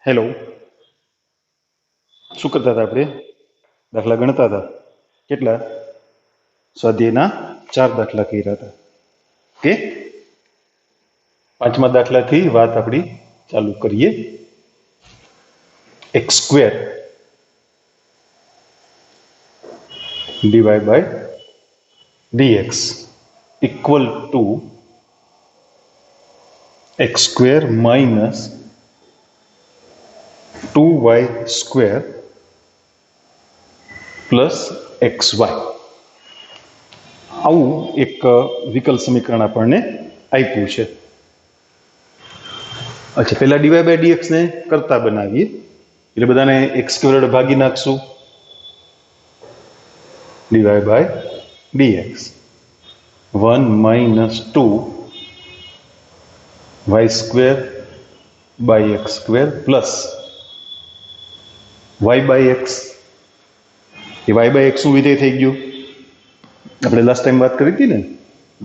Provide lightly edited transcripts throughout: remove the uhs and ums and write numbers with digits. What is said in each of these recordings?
Hello. શું કરતા હતા આપણે? દાખલા ગણતા હતા. કેટલા? સ્વાધ્યાયના 4 દાખલા કર્યા હતા. ઓકે, પાંચમા દાખલાથી વાત આપણી ચાલુ કરીએ. X square dy by dx equal to x square minus 2y square plus x y. આવું એક વિકલ સમીકરણ આપણને આપ્યું છે. અચ્છા, પહેલા ડીવાય બાય ડીએક્સ ને કરતા બનાવીએ. એટલે બધાને એક્સ સ્ક્વેર ભાગી નાખશું. Dy by dx 1 minus 2 y square by x square plus y by x. એ વાય બાય એક્સ નું વિધેય થઈ ગયું. આપણે લાસ્ટ ટાઈમ વાત કરી હતી ને,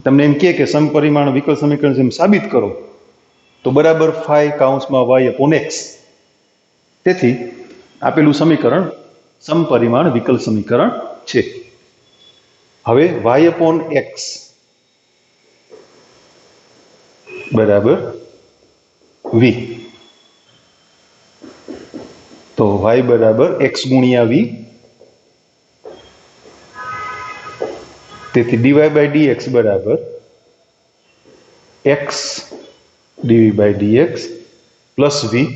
તમને એમ કે સમપરિમાણ વિકલ સમીકરણ જેમ સાબિત કરો તો બરાબર ફાઈ કાઉન્સમાં વાય અપોન એક્સ. તેથી આપેલું સમીકરણ સમપરિમાણ વિકલ સમીકરણ છે. હવે વાય અપોન એક્સ બરાબર વી. તો વાય બરાબર એક્સ ગુણ્યા વી. તેથી ડીવાય બાય ડીએક્સ બરાબર x dv by dx plus v.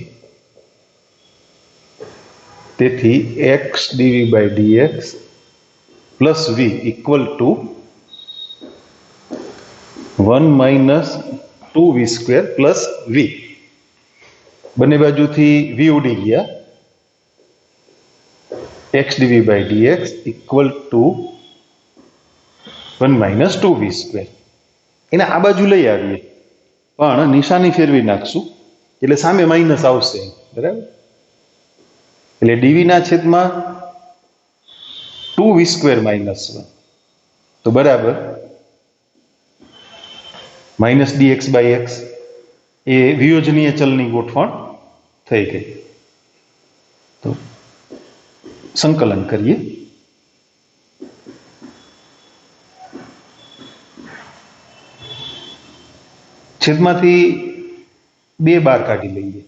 તેથી x dv by dx plus v equal to 1 minus 2v square plus v. બંને બાજુથી વી ઉડી ગયા. X dv by dx equal to 1 minus 2v square. એને આ બાજુ લઈ આવીએ, પણ નિશાની ફેરવી નાખશું એટલે સામે માઇનસ આવશે. બરાબર? એટલે ડીવી ના છેદમાં 2v સ્ક્વેર માઇનસ 1. તો બરાબર માઇનસ ડીએક્સ બાય એક્સ એ વિયોજનીય ચલની ગોઠવણ થઈ ગઈ. તો સંકલન કરીએ. છેદમાંથી 2 બાર કાઢી લઈએ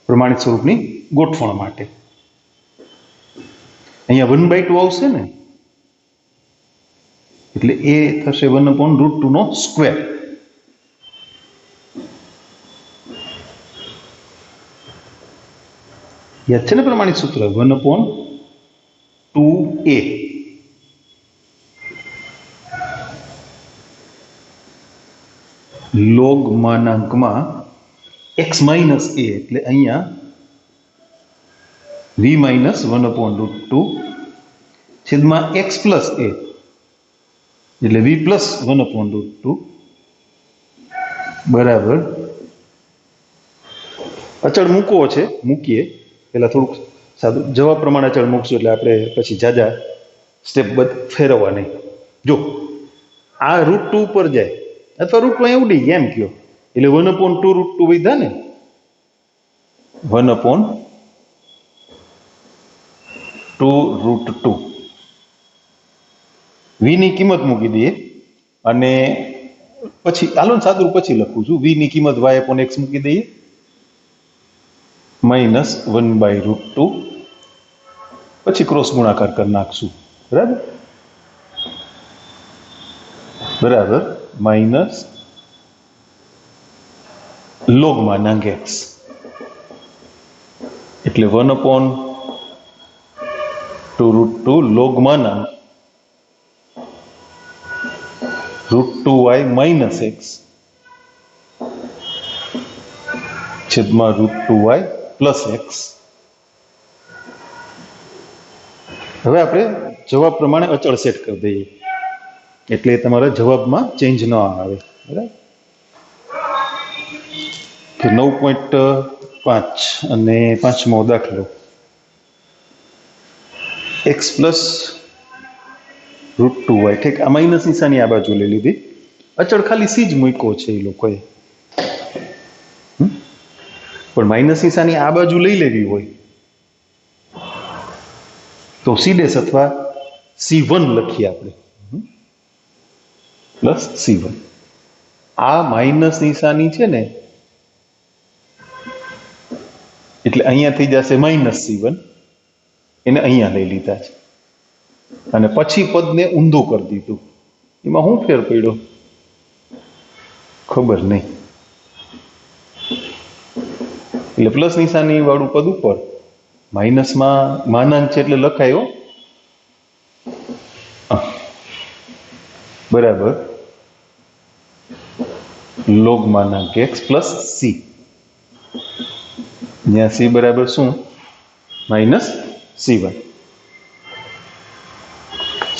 પ્રમાણિત સ્વરૂપની ગોઠવણ માટે. અહીંયા 1/2 આવશે ને, એટલે એ થશે 1/√2 નો સ્ક્વેર. યાદ છે ને પ્રમાણિત સૂત્ર? 1/2a. લોગ માનાંકમાં x માઇનસ a, એટલે અહીંયા v માઇનસ 1/√2 છેદમાં x પ્લસ a, એટલે v પ્લસ 1/√2 બરાબર. અચળ મૂકવો છે, મૂકીએ. પેલા થોડુંક સાદું જવાબ પ્રમાણે અચળ મૂકશું, એટલે આપણે પછી જાજા સ્ટેપ ફેરવવા નહીં. જો આ √2 ઉપર જાય અથવા √2 અહીંયા ઉડી ગયા એમ કયો, એટલે 1/2√2 વધ્યા ને. 1/2√2 v ની કિંમત મૂકી દઈએ, અને પછી હાલો ને સાદું પછી લખું છું. v ની કિંમત y અપોન x મૂકી દઈએ, માઇનસ 1/√2. પછી ક્રોસ ગુણાકાર કરી નાખશું. બરાબર બરાબર માઇનસ લોગ માનાંક x, એટલે 1/2√2 લોગ માનાંક √2y માઇનસ x છેદમાં √2y પ્લસ x. હવે આપણે જવાબ પ્રમાણે અચળ સેટ કરી દઈએ, એટલે તમારા જવાબમાં ચેન્જ ન આવે. બરાબર? 9.5 અને પાંચમો દાખલો. x plus √2y. ઠીક, આ માઇનસ નિશાની આ બાજુ લઈ લીધી. અચળ ખાલી c જ મૂક્યો છે એ લોકોએ. પણ માઇનસ નિશાની આ બાજુ લઈ લેવી હોય તો C' અથવા C1 લખીએ આપણે પ્લસ C1. આ માઇનસ નિશાની છે ને એટલે અહીંયા થઈ જશે માઇનસ C1, એને અહીંયા લઈ લીધા છે અને પછી પદને ઊંધું કરી દીધું. એમાં શું ફેર પડ્યો ખબર નહીં. એટલે પ્લસ નિશાની વાળું પદ ઉપર માઇનસમાં માનાંક છે એટલે લખાયો બરાબર લોગ માનાંક x પ્લસ C. જ્યાં C બરાબર શું? Minus C1.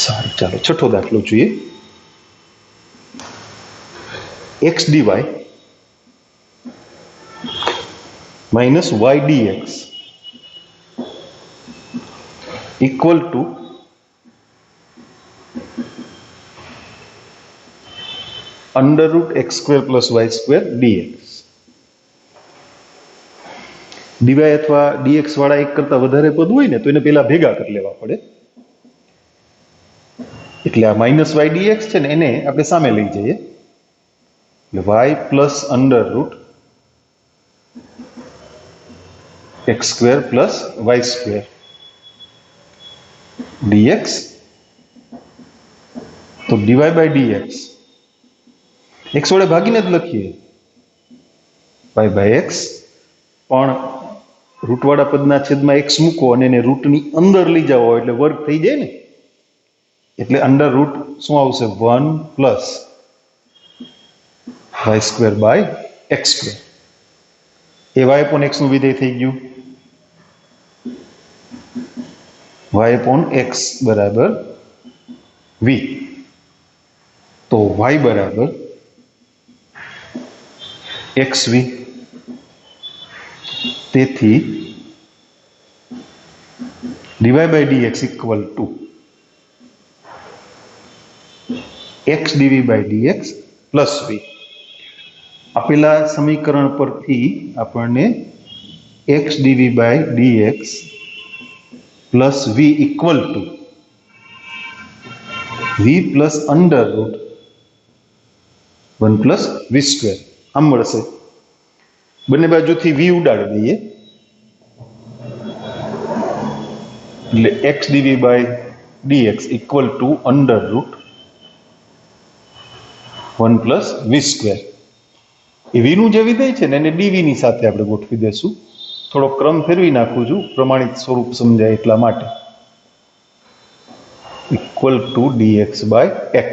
સારું, ચાલો છઠ્ઠો દાખલો જોઈએ. x dy minus y dx equal to under root x square plus y square dx. dy અથવા dx વાળા એક કરતા વધારે પદ હોય ને તો એને પેલા ભેગા કરી લેવા પડે. એટલે આ માઇનસ y dx છે ને એને આપણે સામે લઈ જઈએ એટલે y plus under root x square plus y square dx. તો dy બાય dx x વડે ભાગીને જ લખીએ y બાય x, પણ રૂટવાળા પદના છેદમાં x મૂકો અને એને રૂટની અંદર લઈ જાઓ એટલે વર્ગ થઈ જાય ને, એટલે અંડર રૂટ શું આવશે? 1 plus y square by x square. એ y અપોન x નું વિધેય થઈ ગયું. y અપોન x બરાબર v. તો y બરાબર xv. તેથી dy by dx equal to x dv by dx plus v. આપેલા સમીકરણ પરથી આપણને x dv by dx plus v equal to v plus under root 1 plus v square આમ મળશે. બંને બાજુથી v ઉડાડી દઈએ એટલે x dv by dx equal to under root 1 plus v square. એ v નું જે વિધેય છે ને એને dv ની સાથે આપણે ગોઠવી દેશું. થોડો ક્રમ ફેરવી નાખું છું પ્રમાણિત સ્વરૂપ સમજાય એટલા માટે. Equal to dx by x.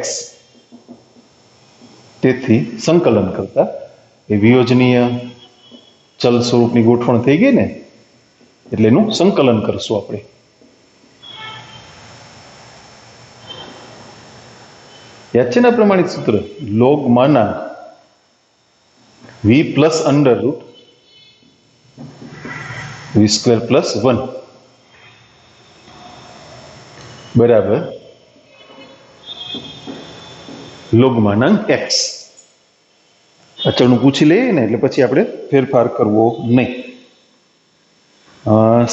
તેથી સંકલન કરતા એ વિયોજનીય ચલ સ્વરૂપની ગોઠવણ થઈ ગઈ ને એટલે એનું સંકલન કરશું આપણે. યાદ છે ને પ્રમાણિત સૂત્ર? લોગ માનાંક v plus under root v square plus 1 બરાબર લોગ માનાંક x. અચળનું પૂછી લઈએ ને એટલે પછી આપણે ફેરફાર કરવો નહીં.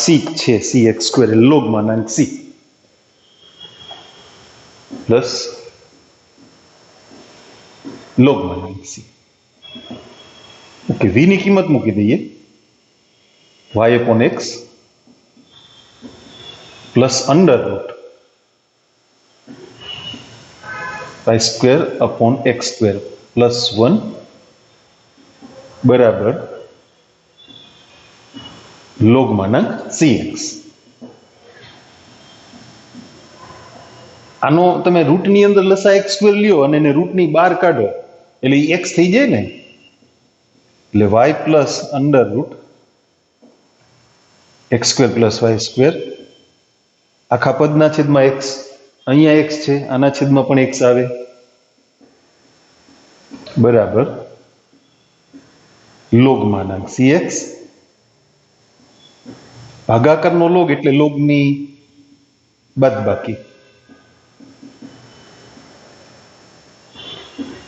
c છે cx સ્ક્વેર લોગ માનાંક c પ્લસ લોગ માનાંક c. ઓકે, v ની કિંમત મૂકી દઈએ y upon x plus under root y square upon x square plus 1 બરાબર લોગ માનાંક cx. આનો તમે રૂટની અંદર લસા x સ્ક્વેર લ્યો અને એને રૂટની બહાર કાઢો એટલે x થઈ જાય ને, એટલે y plus under root x square plus y square આખા પદના છેદમાં x, અહીંયા x છે આના છેદમાં પણ x આવે બરાબર લોગ માનાંક cx. ભાગાકારનો લોગ એટલે લોગની બાદબાકી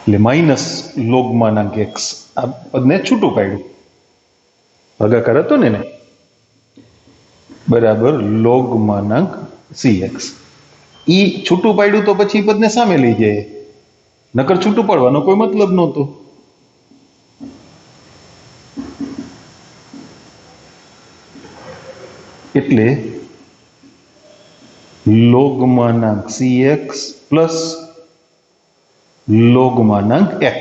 એટલે માઇનસ લોગ માનાંક x. આ પદને છૂટું પાડ્યું ભાગાકાર હતો ને એને, બરાબર લોગ માનાંક cx. ઈ છૂટું પાડ્યું તો પછી પદને સામે લઈ જાય, નકર છૂટું પાડવાનો કોઈ મતલબ નહોતો. એટલે લોગ માનાંક cx પ્લસ લોગ માનાંક x.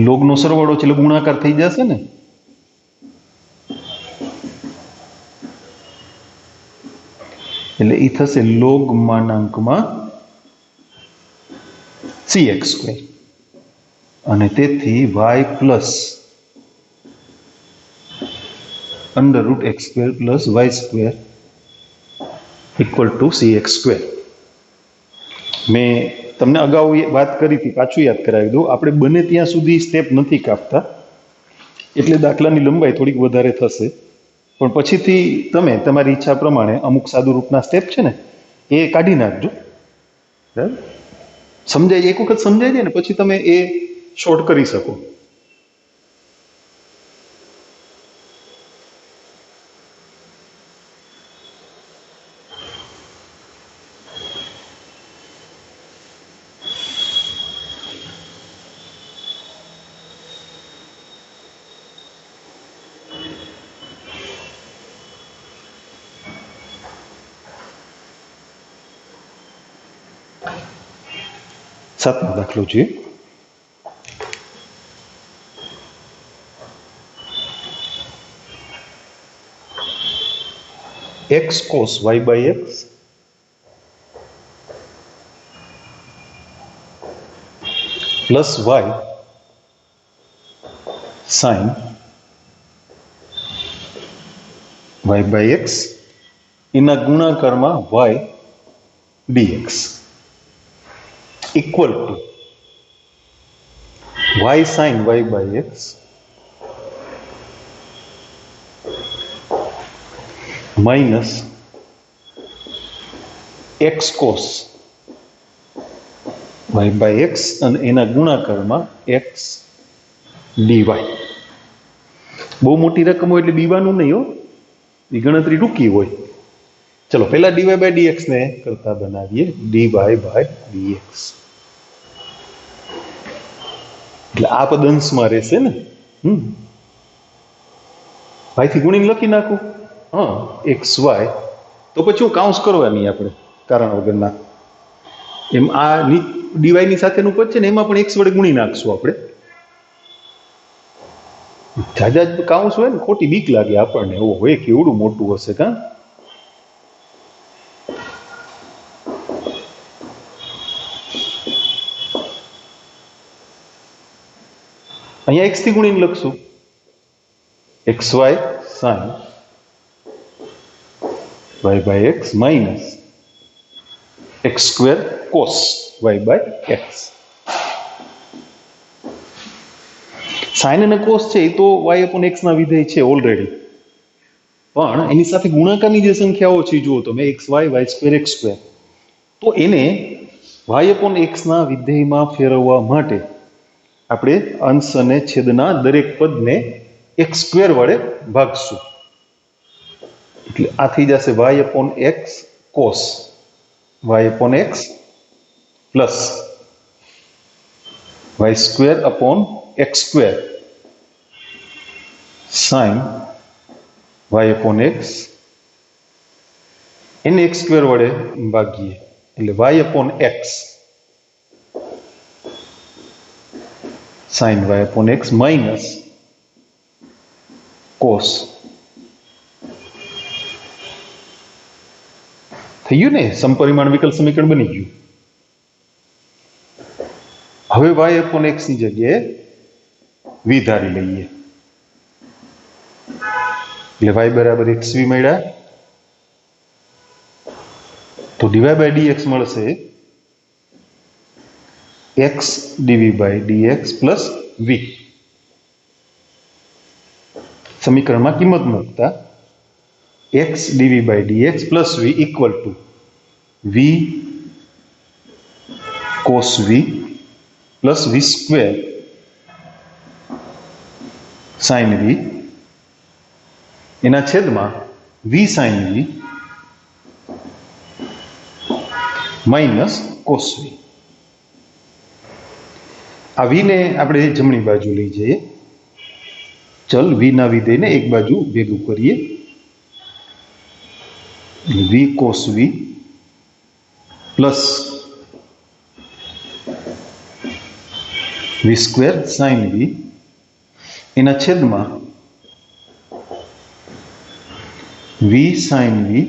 લોગ નો સરવાળો છે એટલે ગુણાકાર થઈ જશે ને. એટલે એ થશે લોગ માનાંકમાં cx સ્ક્વેર, અને તેથી y plus under root x square plus y square equal to cx square. મેં તમને અગાઉ વાત કરી હતી, પાછું યાદ કરાવી દઉં. આપણે બને ત્યાં સુધી સ્ટેપ નથી કાપતા, એટલે દાખલાની લંબાઈ થોડીક વધારે થશે, પણ પછીથી તમે તમારી ઈચ્છા પ્રમાણે અમુક સાદુ રૂપના સ્ટેપ છે ને એ કાઢી નાખજો. બરાબર, સમજાય, એક વખત સમજાય જાય ને પછી તમે એ શોર્ટ કરી શકો. સાતમો દાખલો છે. x cos y by x plus y sin y by x એના ગુણાકારમાં y dx equal to y sin y by x minus x cos y by x અને એના ગુણાકારમાં x dy. બહુ મોટી રકમ હોય એટલે બીવાનું નહીં હો, એ ગણતરી ટૂંકી હોય. ચલો પહેલા dy by dx ને કરતા બનાવીએ dy by dx. એટલે આ પદ અંશમાં રહેશે ને, ભાઈથી ગુણીને લખી નાખું. હા, એક્સ વાય, તો પછી હું કાઉન્સ કરવાની આપણે કારણ વગરના. એમ આ ડીવાયની સાથેનું પદ છે ને એમાં પણ એક્સ વડે ગુણી નાખશું આપણે. જાજા કાઉન્સ હોય ને ખોટી બીક લાગે આપણને, એવો હોય કે એવડું મોટું હશે કા. અહીંયા એક્સ થી ગુણીને લખશું x y sine y by x minus x square cos y by x. Sine અને કોસ છે એ તો y upon x ના વિધેય છે ઓલરેડી, પણ એની સાથે ગુણાકારની જે સંખ્યાઓ છે જુઓ તમે xy y square x square, તો એને y upon x ના વિધેયમાં ફેરવવા માટે આપણે અંશ અને છેદના દરેક પદને x સ્ક્વેર વડે ભાગશું. એટલે આ થઈ જશે y upon x cos y upon x plus y square upon x square sin y upon x, એને x square વડે ભાગીએ એટલે y upon x sin y upon x minus cos. થઈ ગયું ને, સમપરિમાણ વિકલ સમીકરણ બની ગયું. હવે y upon x ની જગ્યાએ v ધારી લઈએ એટલે y બરાબર xv મળ્યા, તો dy by dx મળશે x dv by dx plus v. સમીકરણમાં કિંમત મૂકતા x dv by dx plus v equal to v cos v plus v square sine v એના છેદમાં v sine v minus cos v. આ વીને આપણે જમણી બાજુ લઈ જઈએ. ચલ વીના વિધેયને એક બાજુ ભેગું કરીએ. વી કોસ વી plus v square sine v એના છેદમાં v sine v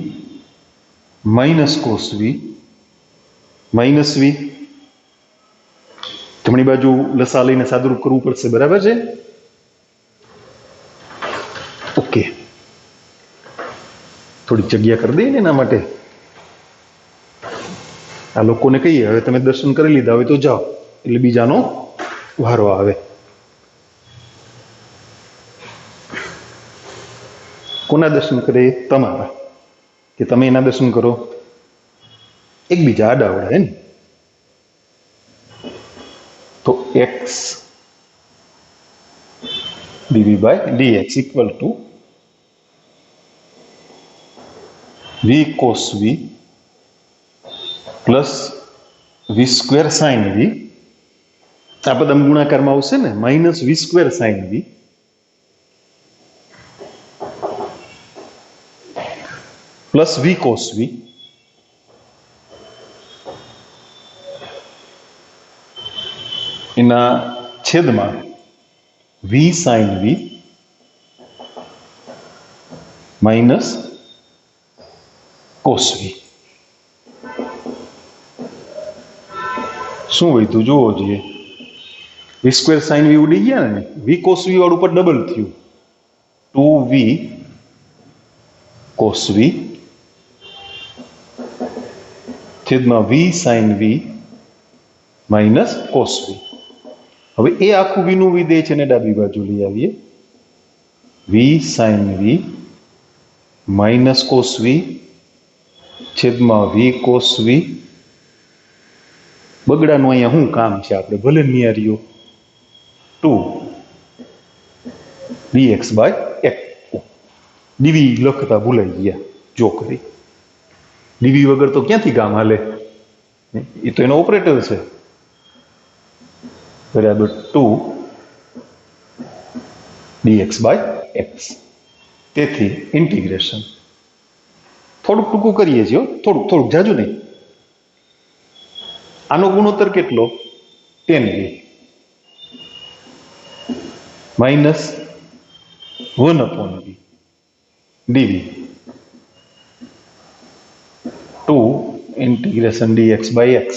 minus cos વી માઇનસ વી. જમણી બાજુ લસા લઈને સાદુરૂપ કરવું પડશે, બરાબર છે? ઓકે, થોડીક જગ્યા કરી દઈએ ને એના માટે. આ લોકોને કહીએ હવે તમે દર્શન કરી લીધા હોય તો જાઓ, એટલે બીજાનો વારો આવે. કોના દર્શન કરે? તમારા, કે તમે એના દર્શન કરો? એકબીજા આડાવડા હે ને. તો x dv by dx equal to v cos v plus v square sine v. આ પદ ગુણાકારમાં આવશે ને, minus v square sine v plus v cos v એના છેદમાં v sine v minus cos v. શું હોય તું જોવો જોઈએ. વી સ્ક્વેર સાઇન વી ઉડી ગયા ને, વી કોસ વી વાળું પર ડબલ થયું, 2v કોસ વી છેદમાં v sine v minus cos વી. હવે એ આખું વીનું વિધેય છે ને ડાબી બાજુ લઈ આવીએ. વી સાઇન વી માઇનસ કોસ વી છેદમાં વી કોસ વી. બગડાનું અહીંયા શું કામ છે? આપણે ભલે નિયારીઓ 2 dx બાય x. ડીવી લખતા ભૂલાઈ ગયા, જો કરી. ડીવી વગર તો ક્યાંથી કામ હાલે? એ તો એનો ઓપરેટર છે. બરાબર 2 dx બાય x. તેથી ઇન્ટિગ્રેશન થોડુંક ટૂંકું કરીએ છીએ, થોડુંક જાજુ નહીં. આનો ગુણોત્તર કેટલો? 10v minus 1/v dv 2 integration dx by x.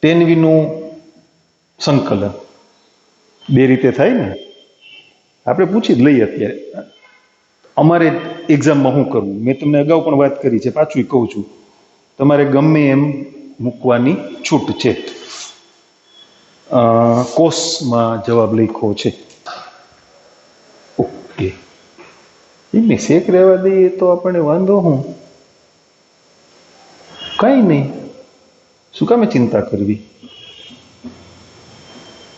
10v નું સંકલન બે રીતે થાય ને. આપણે પૂછી જ લઈએ અત્યારે. અમારે એક્ઝામમાં શું કરવું, મેં તમને અગાઉ પણ વાત કરી છે, પાછું કહું છું, તમારે ગમે એમ મૂકવાની છૂટ છે. કોષમાં જવાબ લખ્યો છે. ઓકે, એમને શેક રહેવા દઈએ તો આપણે વાંધો હું કઈ નહીં. શું કામે ચિંતા કરવી?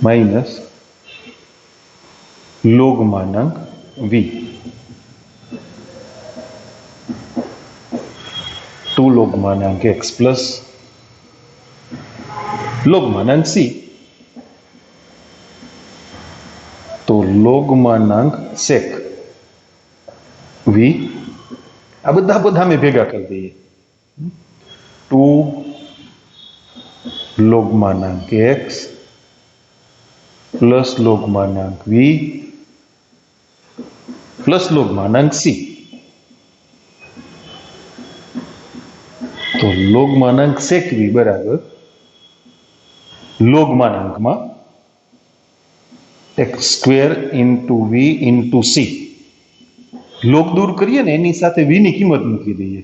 માઇનસ લોગ માનાંક વી 2 લોગ માનાંક x પ્લસ લોગ માનાંક c. તો લોગ માનાંક સેક v આ બધા અમે ભેગા કરી દઈએ. 2 લોગ માનાંક x પ્લસ લોગ માનાંક v પ્લસ લોગ માનાંક c. તો લોગ માનાંક સેક v બરાબર લોગ માનાંકમાં x square into v into c. Log દૂર કરીએ ને એની સાથે v ની કિંમત મૂકી દઈએ,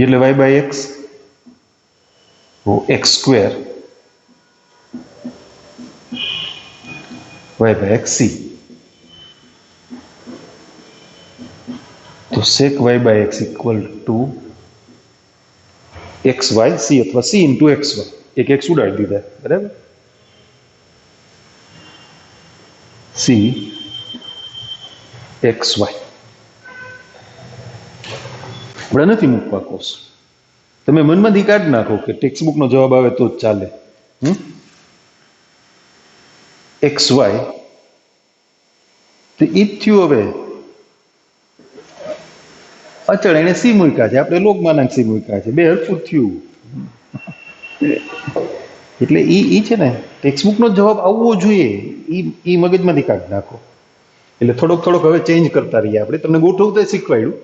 એટલે y by x x square y by x c. તો sec y by x equal to xy c અથવા c ઇન્ટુ xy. એક x ઉડાડી દીધા, બરાબર. C x y. આપણે નથી મૂકવા કોર્સ, તમે મનમાંથી કાઢી નાખો કે ટેક્સ્ટ બુકનો જવાબ આવે તો જ ચાલે. એક્સ વાય તો ઈ જ થયું. હવે અચળ એને સી મૂક્યા છે, આપણે લોગમાનાંક સી મૂક્યા છે, બે હરખું થયું. એટલે ઈ છે ને ટેક્સ્ટ બુકનો જવાબ આવવો જોઈએ, ઈ મગજમાંથી કાઢી નાખો. એટલે થોડોક થોડોક હવે ચેન્જ કરતા રહીએ આપણે. તમને ગોઠવતા શીખવાડ્યું.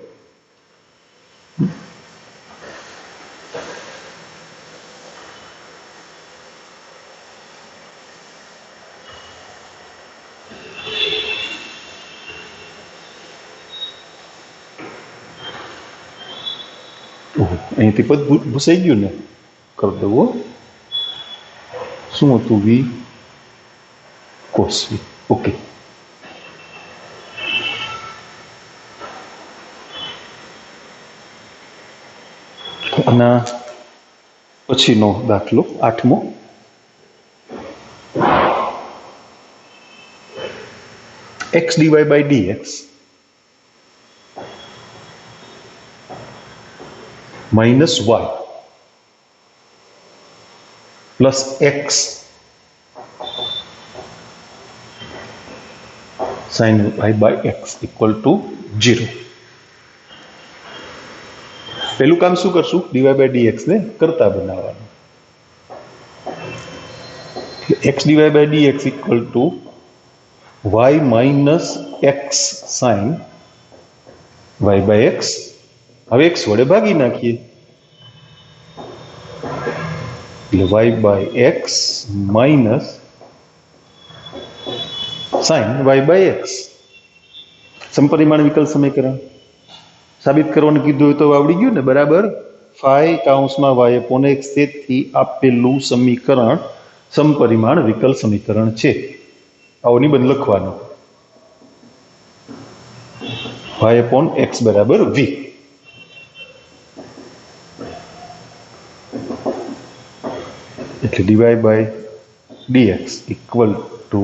અહીંથી પદ ભૂસાઈ ગયું ને, કરી દઉં. શું હતું? V cos v. ઓકે. આના પછીનો દાખલો 8મો. X dy by dx minus y plus x sine y by x equal to 0. પહેલું કામ શું કરશું? ડીવાય બાય ડીએક્સ ને કરતા બનાવવાનું. X dy by dx equal to y minus x sine y by x. હવે એક્સ વડે ભાગી નાખીએ એટલે y by x minus sine y by x. સમપરિમાણ વિકલ સમીકરણ સાબિત કરવાનું કીધું હોય તો આવડી ગયું ને, બરાબર. ફાઈ કાઉન્સમાં વાય અપોન એક્સ, તેથી આપેલું સમીકરણ સમપરિમાણ વિકલ સમીકરણ છે. આવો નિબંધ લખવાનો. વાય અપોન એક્સ બરાબર વી. એટલે dy by dx equal to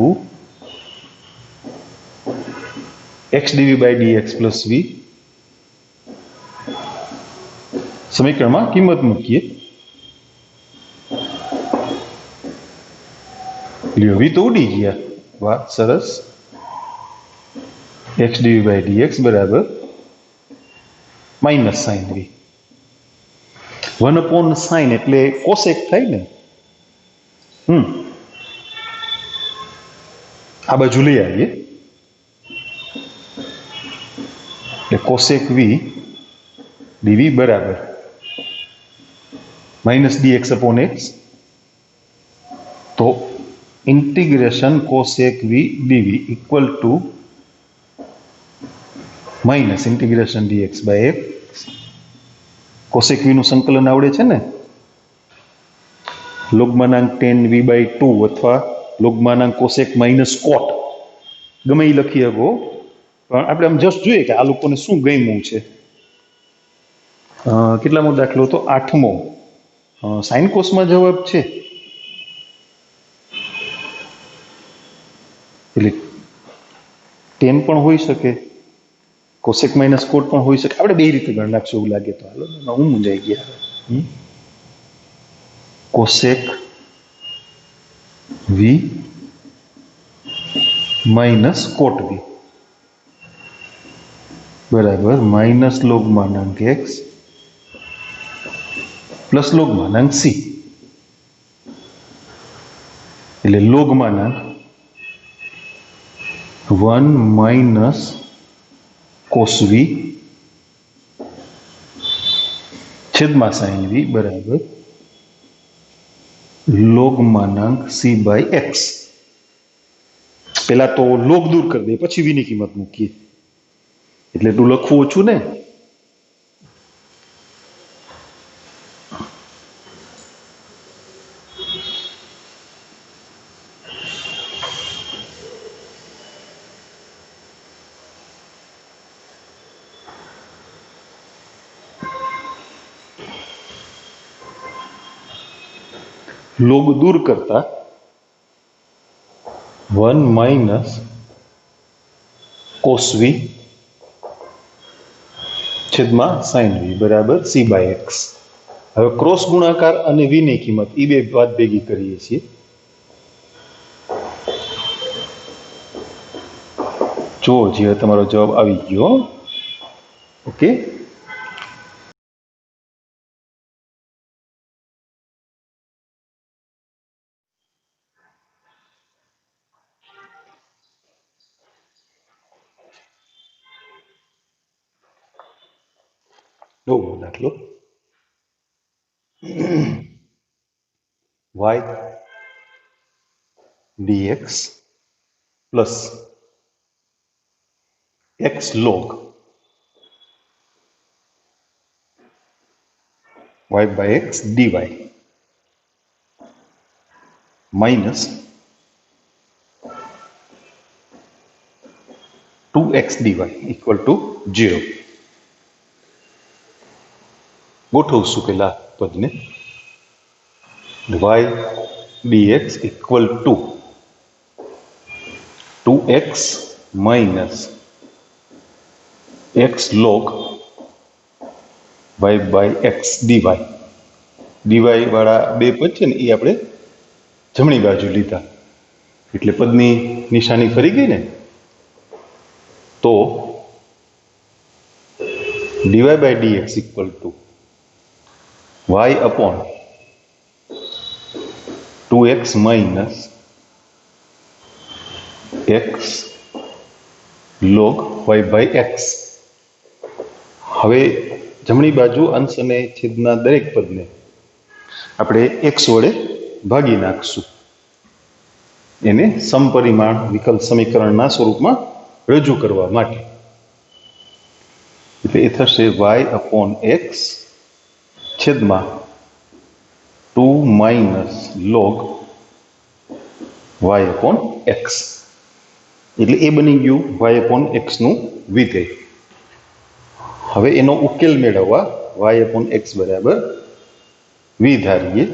x dv by dx plus v. સમીકરણમાં કિંમત મૂકીએ. લ્યો, વી તો ઉડી ગયા. વાહ, સરસ. એક્સ ડીવી બાય ડીએક્સ બરાબર માઇનસ સાઇન વી. 1 અપોન સાઇન એટલે કોસેક થાય ને. આ બાજુ લઈ આવીએ એટલે કોસેક વી ડીવી બરાબર માઇનસ ડીએક્સ અપોન એક્સ. તો integration cosec v dv equal to minus integration dx by x. Cosec v નું સંકલન આવડે છે ને, લોગમાનાંક tan v બાય 2 અથવા લોગમાનાંક કોસેક માઇનસ કોટ, ગમે એ લખી શકો. પણ આપણે આમ જસ્ટ જોઈએ કે આ લોકોને શું ગમ્યું છે. કેટલામો દાખલો હતો? 8મો. સાઇન કોસમાં જવાબ છે એટલે tan પણ હોઈ શકે, કોસેક માઇનસ કોટ પણ હોઈ શકે. આપણે બે રીતે ગણ નાખશું એવું લાગે તો. હાલો, હું મૂંઝાઈ ગયા. કોસેક વી માઇનસ કોટ વી બરાબર માઇનસ લોગમાનાંક એક્સ પ્લસ લોગમાનાંક સી. એટલે લોગમાનાંક 1 માઇનસ કોસ વી છેદમાં સાઇન વી બરાબર લોગમાનાંક સી બાય એક્સ. પેલા તો લોગ દૂર કરી દે, પછી વી ની કિંમત મૂકીએ એટલે તું લખવું ઓછું ને. લોગ દૂર કરતા 1 માઇનસ cos v છેદમાં sin v બરાબર c/x. હવે ક્રોસ ગુણાકાર અને v ની કિંમત એ બે વાત ભેગી કરીએ છીએ. જો જે તમારો જવાબ આવી ગયો. ઓકે, દાખલો y dx plus x log y by x dy minus 2x dy equal to 0. ગોઠવશું પેલા પદને. y dx equal to 2x minus x log y by x dy. dy વાળા બે પદ છે ને એ આપણે જમણી બાજુ લીધા એટલે પદની નિશાની ફરી ગઈ ને. તો dy by dx equal to y upon 2x minus x log y by x. હવે જમણી બાજુ અંશ અને છેદના દરેક પદને આપણે x વડે ભાગી નાખશું. એને સમપરિમાણ વિકલ સમીકરણના સ્વરૂપમાં રજૂ કરવા માટે. એટલે એ થશે y upon x છેદમાં 2 minus log y upon x. એટલે એ બની ગયું y upon x નું વિધેય. હવે એનો ઉકેલ મેળવવા y upon x બરાબર v ધારીએ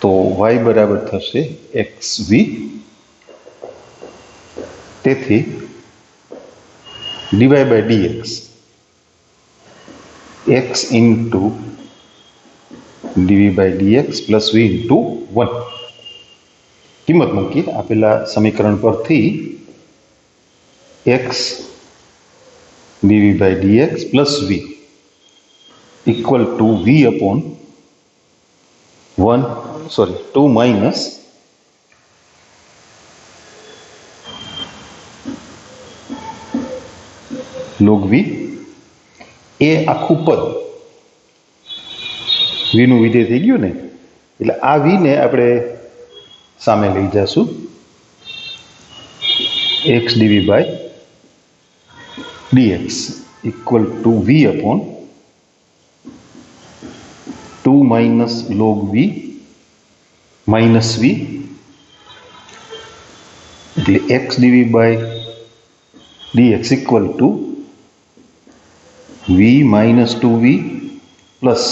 તો y બરાબર થશે xv. તેથી dy by dx x into dv by dx plus v into 1. કિંમત મૂકી આપેલા સમીકરણ પરથી x dv by dx plus v equal to v upon 2 minus log v. એ આખું પદ v નું વિધેય થઈ ગયું ને. એટલે આ v ને આપણે સામે લઈ જશું. x dv by dx equal to v upon 2 minus log v minus v. એટલે x dv by dx equal to v minus 2v plus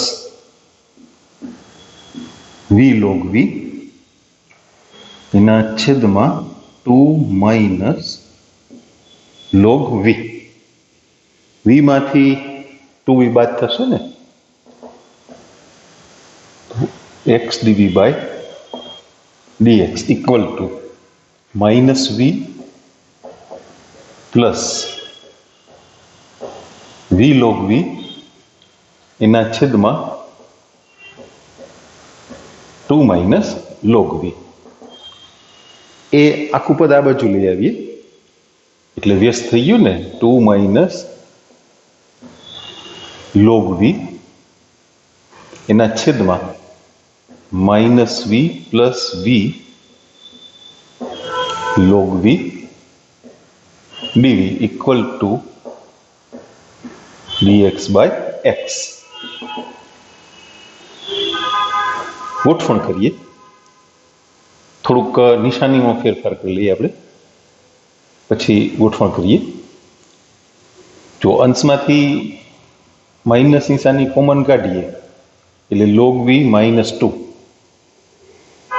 v log v એના છેદમાં 2 minus log v. v માંથી 2v બાદ થશે ને. x dv by dx equal to minus v plus v log v એના છેદમાં 2 minus log v. એ આખું પદ આ બાજુ લઈ આવીએ એટલે વ્યસ્ત થઈ ગયું ને. 2 minus log v એના છેદમાં minus v plus v log v dv equal to dx by x. ગોઠવણ કરીએ. થોડુંક નિશાનીમાં ફેરફાર કરી લઈએ આપણે, પછી ગોઠવણ કરીએ. જો અંશમાંથી માઇનસ નિશાની કોમન કાઢીએ એટલે log v minus 2.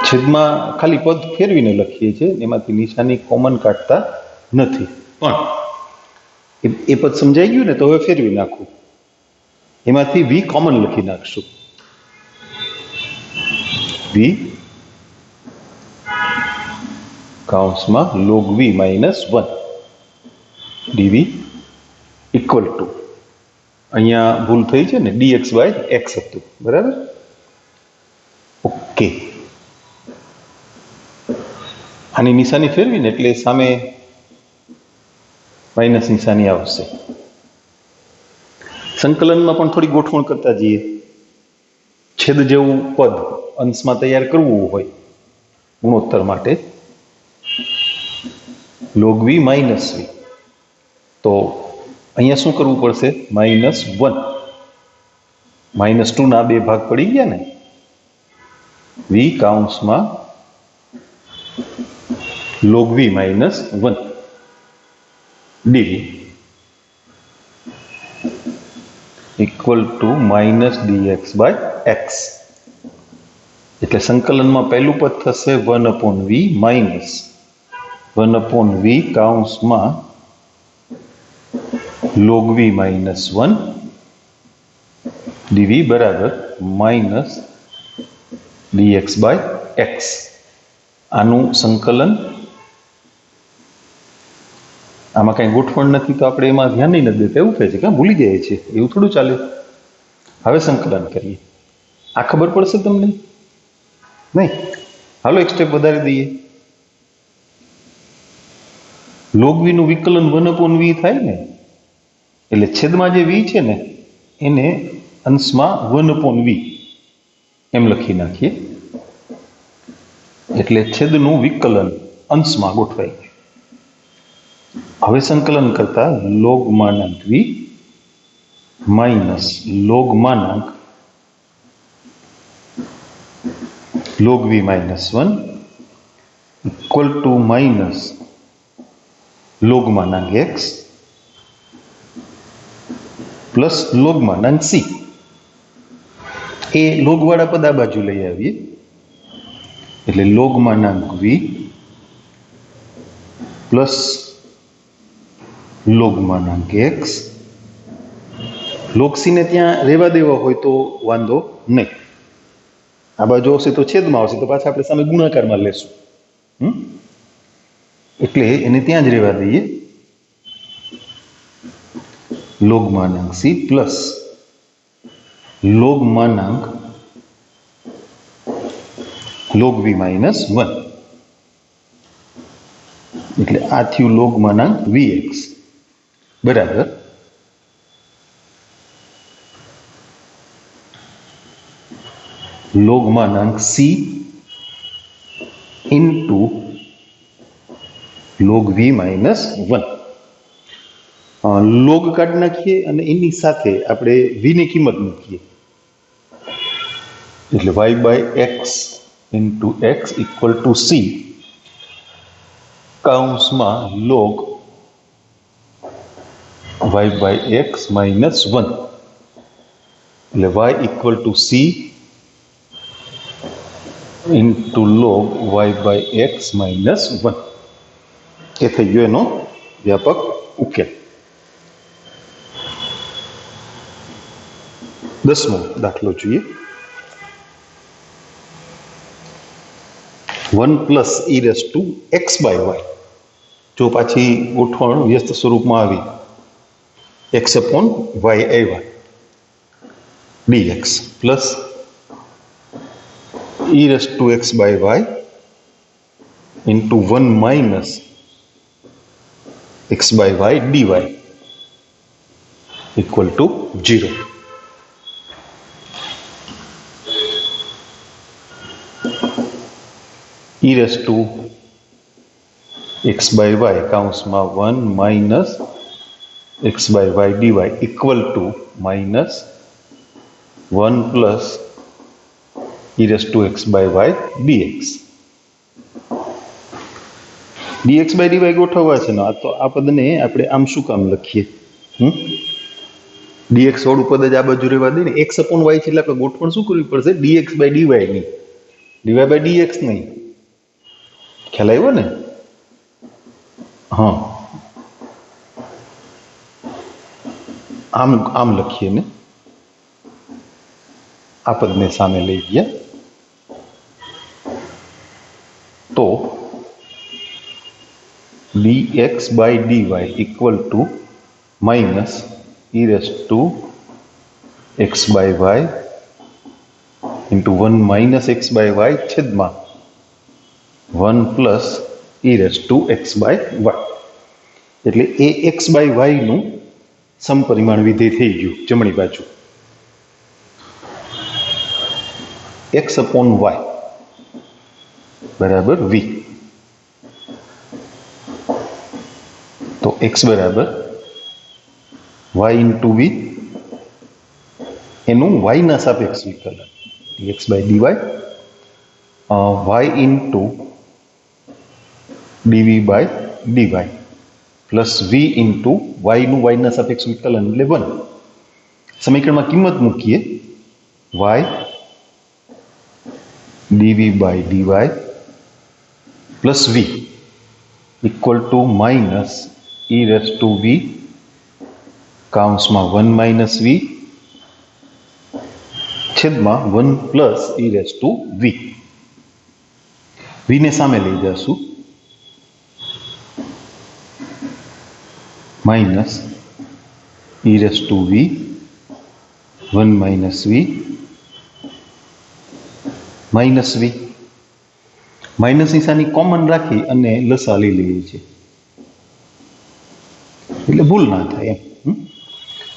છેદમાં ખાલી પદ ફેરવીને લખીએ છીએ, એમાંથી નિશાની કોમન કાઢતા નથી, પણ એ પદ સમજાઈ ગયું ને, તો હવે ફેરવી નાખું. એમાંથી v કોમન લખી નાખશું. v કૌંસમાં log v minus 1 dv equal two, અહીંયા ભૂલ થઈ છે ને, dx બાય x હતું, બરાબર? ઓકે, આની નિશાની ફેરવીને એટલે સામે માઇનસ નિશાની આવશે. સંકલનમાં પણ થોડી ગોઠવણ કરતા જઈએ. છેદ જેવું પદ અંશમાં તૈયાર કરવું હોય ગુણોત્તર માટે, log v માઇનસ v, તો અહીંયા શું કરવું પડશે? -1. -2 ના બે ભાગ પડી ગયા ને, v કૌંસમાં log v minus 1 dv equal to minus dx by x. એટલે સંકલનમાં પહેલું પદ થશે 1/v માઇનસ 1/v કૌંસમાં log v માઇનસ 1 dv બરાબર માઇનસ dx બાય x. આનું સંકલન, આમાં કઈ ગોઠવણ નથી તો આપણે એમાં ધ્યાન નહીં દેતા, એવું થાય છે કે ભૂલી જાય છે, એવું થોડું ચાલે. હવે સંકલન કરીએ, આ ખબર પડશે તમને નહીં? હાલો એક સ્ટેપ વધારી દઈએ. log v નું વિકલન 1/v થાય ને, એટલે છેદમાં જે v છે ને એને અંશમાં 1/v એમ લખી નાખીએ, એટલે છેદનું વિકલન અંશમાં ગોઠવાઈ ગયું. હવે સંકલન કરતા log માનાંક v minus log માનાંક log v minus 1 equal to minus log માનાંક x પ્લસ log માનાંક c. એ log વાળા પદ આ બાજુ લઈ આવીએ, એટલે log માનાંક v પ્લસ log માનાંક x. log c ને ત્યાં રહેવા દેવા હોય તો વાંધો નહીં, આ બાજુ આવશે તો છેદમાં આવશે, તો પાછા આપણે સામે ગુણાકારમાં લેશું, એટલે એને ત્યાં જ રહેવા દઈએ. log માનાંક c plus log માનાંક log v minus 1, એટલે આ થયું log માનાંક vx બરાબર log માનાંક c into log v minus 1. log કાઢી નાખીએ અને એની સાથે આપણે v ની કિંમત મૂકીએ, એટલે y by x into x equal to c કૌંસમાં log y by x minus 1, એટલે y equal to c into log y by x minus 1. એ થઈ ગયો એનો વ્યાપક ઉકેલ. 10મો દાખલો જોઈએ. 1 plus e raise to x by y. જો પાછી ગોઠવણ વ્યસ્ત સ્વરૂપમાં આવી, x અપોન y આવ્યા, dx plus e raise to x by y into 1 minus x by y dy equal to 0. e raised to x by y કૌંસમાં 1 minus x by y dy equal to minus 1 plus e raised to x by y dx. dx by dy ગોઠવવા છે ને, તો આ પદને આપણે આમ શું કામ લખીએ? dx વાળું પદ જ આ બાજુ રહેવા દે ને, x upon y છે એટલે આપણે ગોઠવણ શું કરવી પડશે? dx by dy ની, dy by dx નહીં. ખ્યાલ આવ્યો ને? હા, આમ આમ લખીએ ને, આ પદને સામે લઈ ગયા તો dx by dy equal to minus e raised to x by y into 1 minus x by y છેદમાં 1 plus e raised to x by y. એટલે એ x by y નું સમપરિમાણ વિધેય થઈ ગયું જમણી બાજુ, x upon y બરાબર v. તો x બરાબર y into v, એનું y ના સાપેક્ષ વિકલન dx by dy, y into dv by dy plus v into y નું y ના સાપેક્ષ વિકલન એટલે 1. સમીકરણમાં કિંમત મૂકીએ y dv by dy plus v equal to minus e raised to v કાઉન્સમાં 1 minus v છેદમાં 1 plus e raised to v. v ને સામે લઈ જશું, minus e raised to v 1 minus v minus v. Minus નિશાની common રાખી અને લસા લઈ લઈએ છીએ એટલે ભૂલ ના થાય એમ.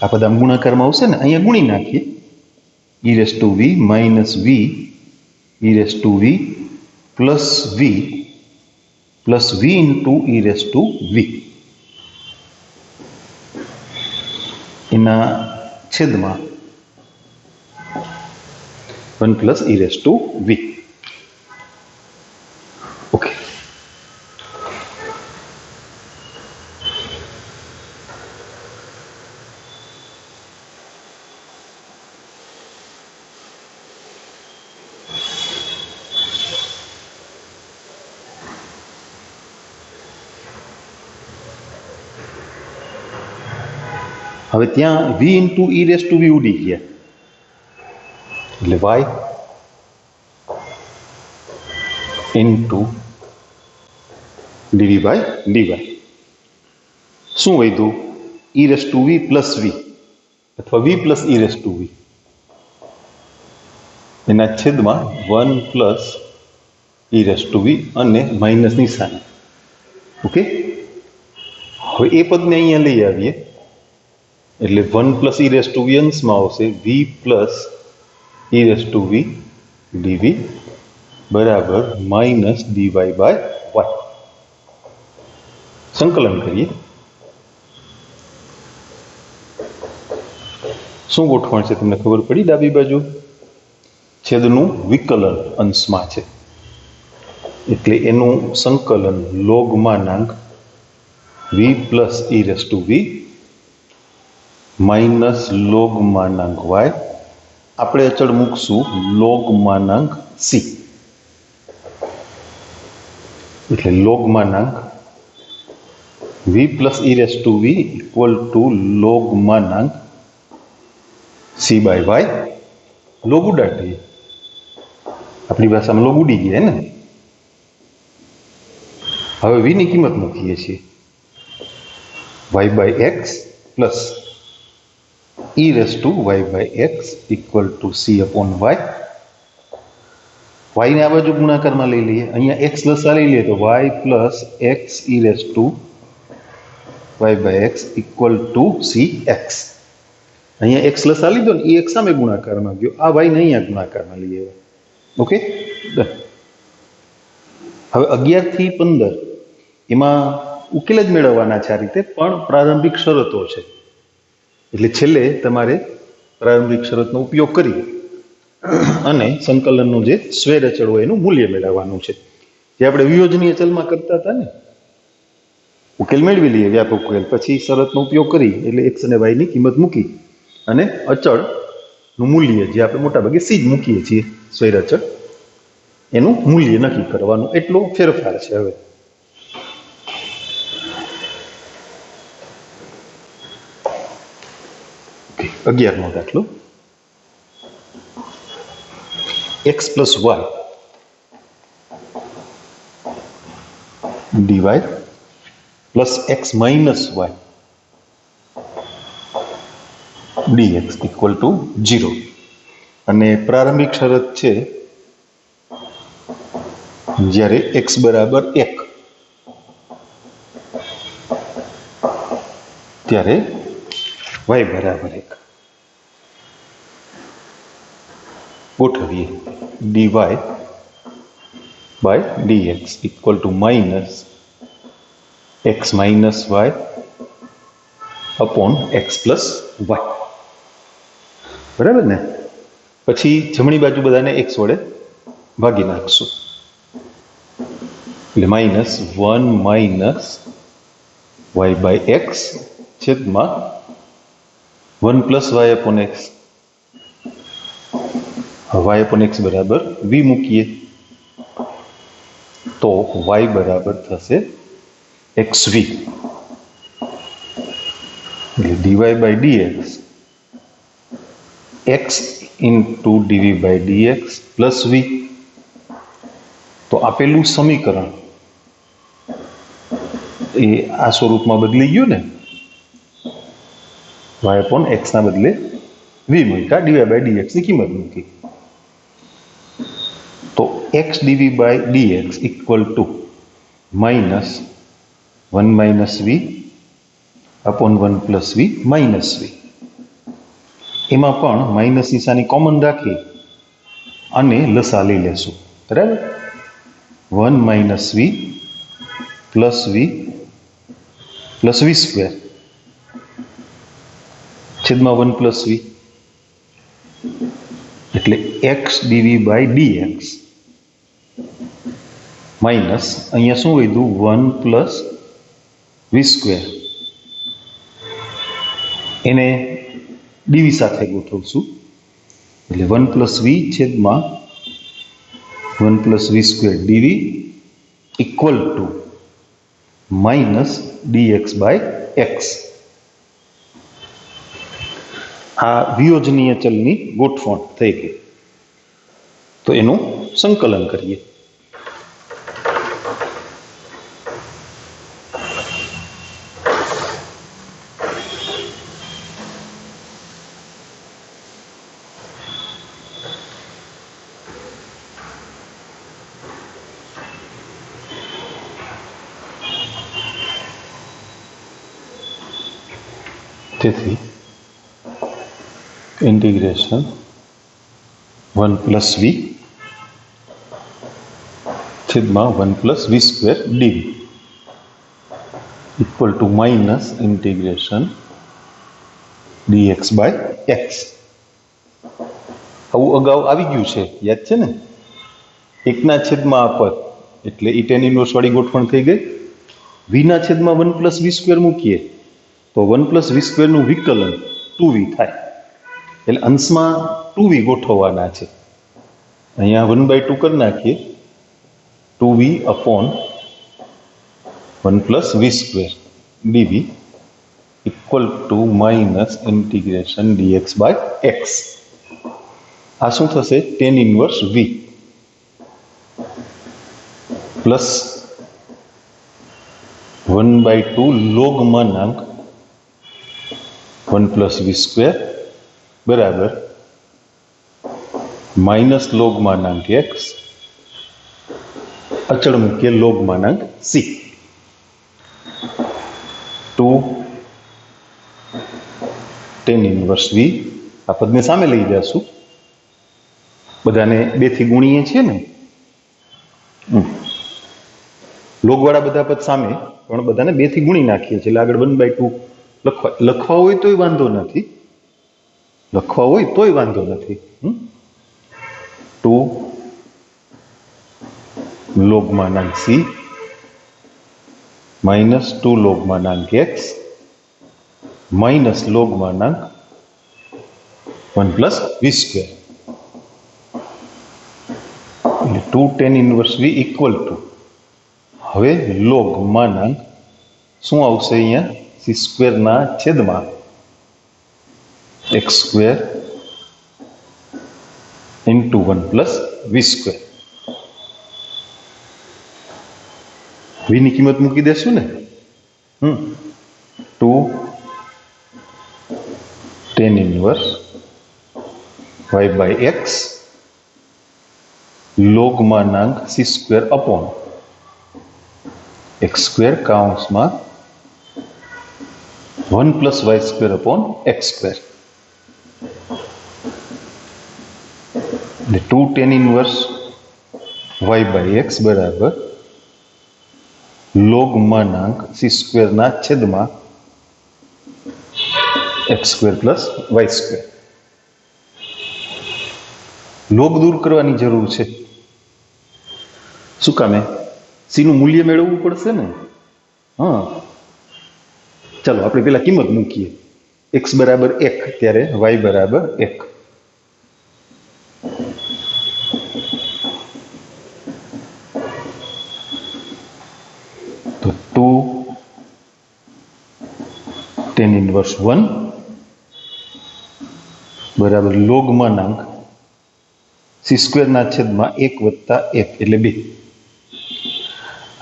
આ પદ આમ ગુણાકારમાં આવશે ને, અહીંયા ગુણી નાખીએ e raised to v minus v e raised to v plus v into e raised to v એના છેદમાં 1 plus e raised to v. Okay, હવે ત્યાં v into e raised to v ઉડી ગયા એટલે y into dv by dy. શું વધ્યું? e raised to v plus v અથવા v plus e raised to v એના છેદમાં 1 plus e raised to v અને માઇનસ નિશાની. ઓકે, હવે એ પદને અહીંયા લઈ આવીએ એટલે 1 plus e raised to v અંશમાં આવશે v plus e raised to v dv બરાબર માઇનસ dy by y. સંકલન કરીએ, શું ગોઠવણ છે તમને ખબર પડી? ડાબી બાજુ છેદનું વિકલન અંશમાં છે એટલે એનું સંકલન log માનાંક v plus e raised to v minus log માનાંક y, આપણે અચળ મૂકશું log માનાંક c એટલે log માનાંક v plus e raised to v equal to log માનાંક c by y. log ઉડાડીએ, આપણી ભાષામાં log ઉડી ગયા ને. હવે v ની કિંમત મૂકીએ છીએ y by x plus e raised to y by x equal to c upon y. y ને આ બાજુ ગુણાકારમાં લઈ લઈએ, અહીંયા x લસા લઈ લઈએ તો y plus x e raised to y by x equal to cx. અહીંયા x લસા લીધો ને એ x સામે ગુણાકારમાં ગયો, આ y ને અહીંયા ગુણાકારમાં લઈએ. ઓકે, હવે 11 થી 15 એમાં ઉકેલ જ મેળવવાના છે આ રીતે, પણ પ્રારંભિક શરતો છે એટલે છેલ્લે તમારે પ્રારંભિક શરતનો ઉપયોગ કરી અને સંકલનનું જે સ્વેર અચળ હોય એનું મૂલ્ય મેળવવાનું છે, જે આપણે વિયોજનીય ચલમાં કરતા હતા ને. ઉકેલ મેળવી લઈએ વ્યાપક ઉકેલ, પછી શરતનો ઉપયોગ કરી એટલે x અને y ની કિંમત મૂકી અને અચળનું મૂલ્ય જે આપણે મોટાભાગે c જ મૂકીએ છીએ સ્વેર અચળ, એનું મૂલ્ય નક્કી કરવાનું. એટલો ફેરફાર છે. હવે 11મો દાખલો x plus y dy plus x minus y dx equal to 0 અને પ્રારંભિક શરત છે જ્યારે x બરાબર 1 ત્યારે y બરાબર 1 ગોઠવીએ dy by dx equal to minus x minus y upon x plus y બરાબર ને પછી જમણી બાજુ બધાને x વડે ભાગી નાખશું એટલે minus 1 minus y by x છેદમાં 1 plus y upon x y upon x બરાબર v મૂકીએ તો y બરાબર થશે xv એટલે dy by dx x into dv by dx plus v તો આપેલું સમીકરણ એ આ સ્વરૂપમાં બદલી ગયું ને y upon x ના બદલે v મૂક્યા dy by dx ની કિંમત મૂકી તો x dv by dx equal to minus 1 minus v upon 1 plus v minus v એમાં પણ માઇનસ નિશાની કોમન રાખી અને લસા લઈ લેશું બરાબર 1 minus v plus v plus v square છેદમાં 1 plus v એટલે x dv by dx minus અહીંયા શું વધ્યું 1 plus v square એને dv સાથે ગોઠવશું એટલે 1 plus v છેદમાં 1 plus v square dv equal to minus dx by x આ વિયોજનીય ચલની ગોઠવણ થઈ ગઈ તો એનું સંકલન કરીએ તેથી integration 1 plus v છેદમાં 1 plus v square dv equal to minus integration dx by x આવું અગાઉ આવી ગયું છે યાદ છે ને એકના છેદમાં આ પદ એટલે ઈ tan ઇન્વર્સ વાળી ગોઠવણ થઈ ગઈ v ના છેદમાં 1 plus v square મૂકીએ તો 1 plus v square નું વિકલન 2v થાય એટલે અંશમાં 2v ગોઠવવાના છે અહીંયા 1/2 કરી નાખીએ 2v upon 1 plus v square dv equal to minus integration dx by x આ શું થશે tan inverse v plus 1/2 log માનાંક 1 plus v square બરાબર માઇનસ લોગ માનાંક x અચળ મૂકીએ લોગ માનાંક c 2 tan inverse v આ પદને સામે લઈ જશું બધાને 2 થી ગુણીએ છીએ ને લોગ વાળા બધા પદ સામે પણ બધાને 2 થી ગુણી નાખીએ છીએ એટલે આગળ 1/2 લખવા હોય તોય વાંધો નથી લખવા હોય તોય વાંધો નથી 2 log માનાંક c minus 2 log માનાંક x minus log માનાંક 1 plus v square એટલે 2 tan inverse v equal to હવે log માનાંક શું આવશે અહીંયા c square ના છેદમાં x square into 1 plus v square v ની કિંમત મૂકી દેશું ને 2 tan inverse y by x log मानांक c square upon x square काउंस में 1 plus y square upon x square 2 tan inverse y by x बराबर log मानांक c स्क्वेर ना छेद में x square plus y square log दूर करवानी जरूर है शू काम c નું મૂલ્ય મેળવવું પડશે ને हाँ चलो આપણે પેલા કિંમત મૂકીએ x બરાબર 1 ત્યારે y બરાબર 1 तो 2 tan इनवर्स 1 बराबर log मानांक c स्क्वेर ना छेद में 1 वत्ता 1 એટલે 2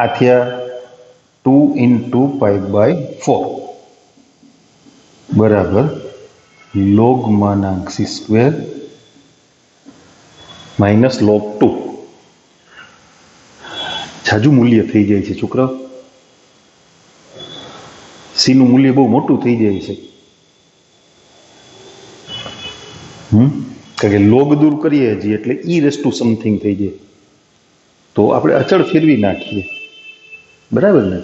आ थया 2 इंटू पाई बाय 4 बराबर log मानांक c square minus log 2 Jaju मूल्य थी जाए छे छोकरा c નું મૂલ્ય બહુ મોટું થઈ જાય છે કારણ કે log દૂર કરીએ હજી એટલે e રેસ ટુ સમથિંગ થઈ જાય તો આપણે અચળ ફેરવી નાખીએ બરાબર ને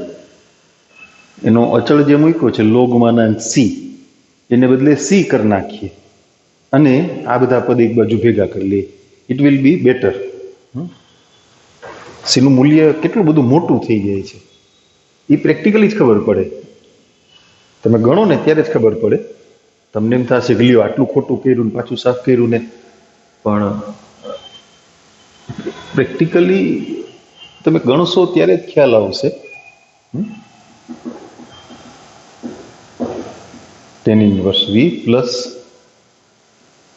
એનો અચળ જે મૂક્યો છે log માનાંક c એને બદલે c કરી નાખીએ અને આ બધા પદ એક બાજુ ભેગા કરી લઈએ it will be better c નું મૂલ્ય કેટલું બધું મોટું થઈ જાય છે એ પ્રેક્ટિકલી જ ખબર પડે તમે ગણો ને ત્યારે જ ખબર પડે તમને એમ થશે કે લ્યો આટલું ખોટું કર્યું ને પાછું સાફ કર્યું ને પણ પ્રેક્ટિકલી તમે ગણશો ત્યારે જ ખ્યાલ આવશે tan inverse v plus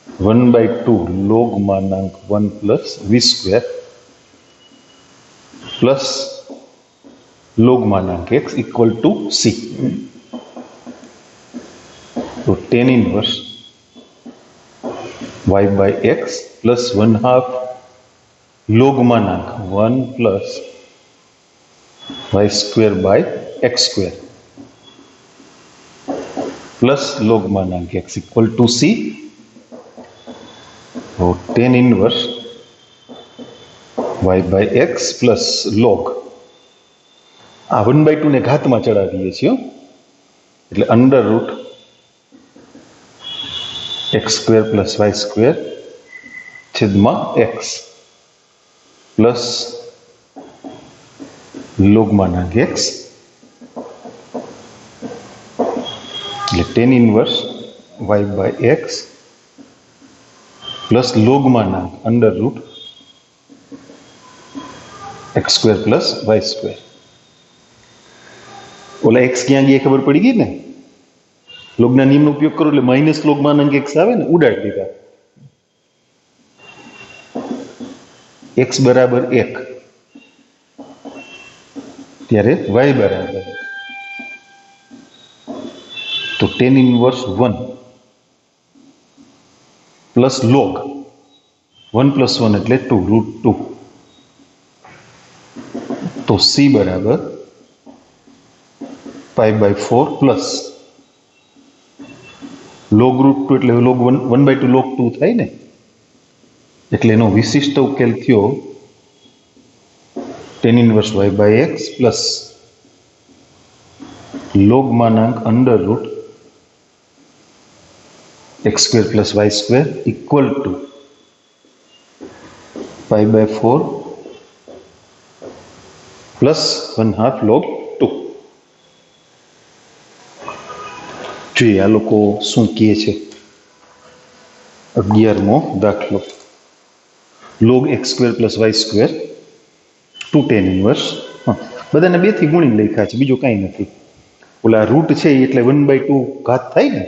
1/2 log मानांक 1 plus v square plus log मानांक x इक्वल टू c तो tan inverse y by x plus 1/2 log मानांक 1 plus y square by x square plus log मानांक x इक्वल टू c तो tan inverse y by x plus log आ 1/2 ने घात में चढ़ावीए छीए એટલે under root x square plus y square छेद में x प्लस log मानांक x tan inverse y by x plus log मानांक under root x square plus y square ओला x क्या गया खबर पड़ी गई ने log ना नियम नो उपयोग करो એટલે माइनस log मानांक x आवे ने उडाड़ी दीधा x बराबर 1 त्यारे y बराबर तो tan inverse 1 plus log 1 plus 1 એટલે 2 रूट 2 तो c बराबर pi by 4 plus log root 2 એટલે log 1/2 log 2 થાય ને એટલે એનો વિશિષ્ટ ઉકેલ થયો tan inverse y by x plus log मानांक under root x square plus y square equal to pi by 4 plus 1/2 log 2 જોઈએ આ લોકો શું કહે છે 11મો દાખલો log x square plus y square 2 tan inverse બધાને 2 થી ગુણીને લખ્યા છે બીજો કાંઈ નથી ઓલા રૂટ છે એટલે 1/2 ઘાત થાય ને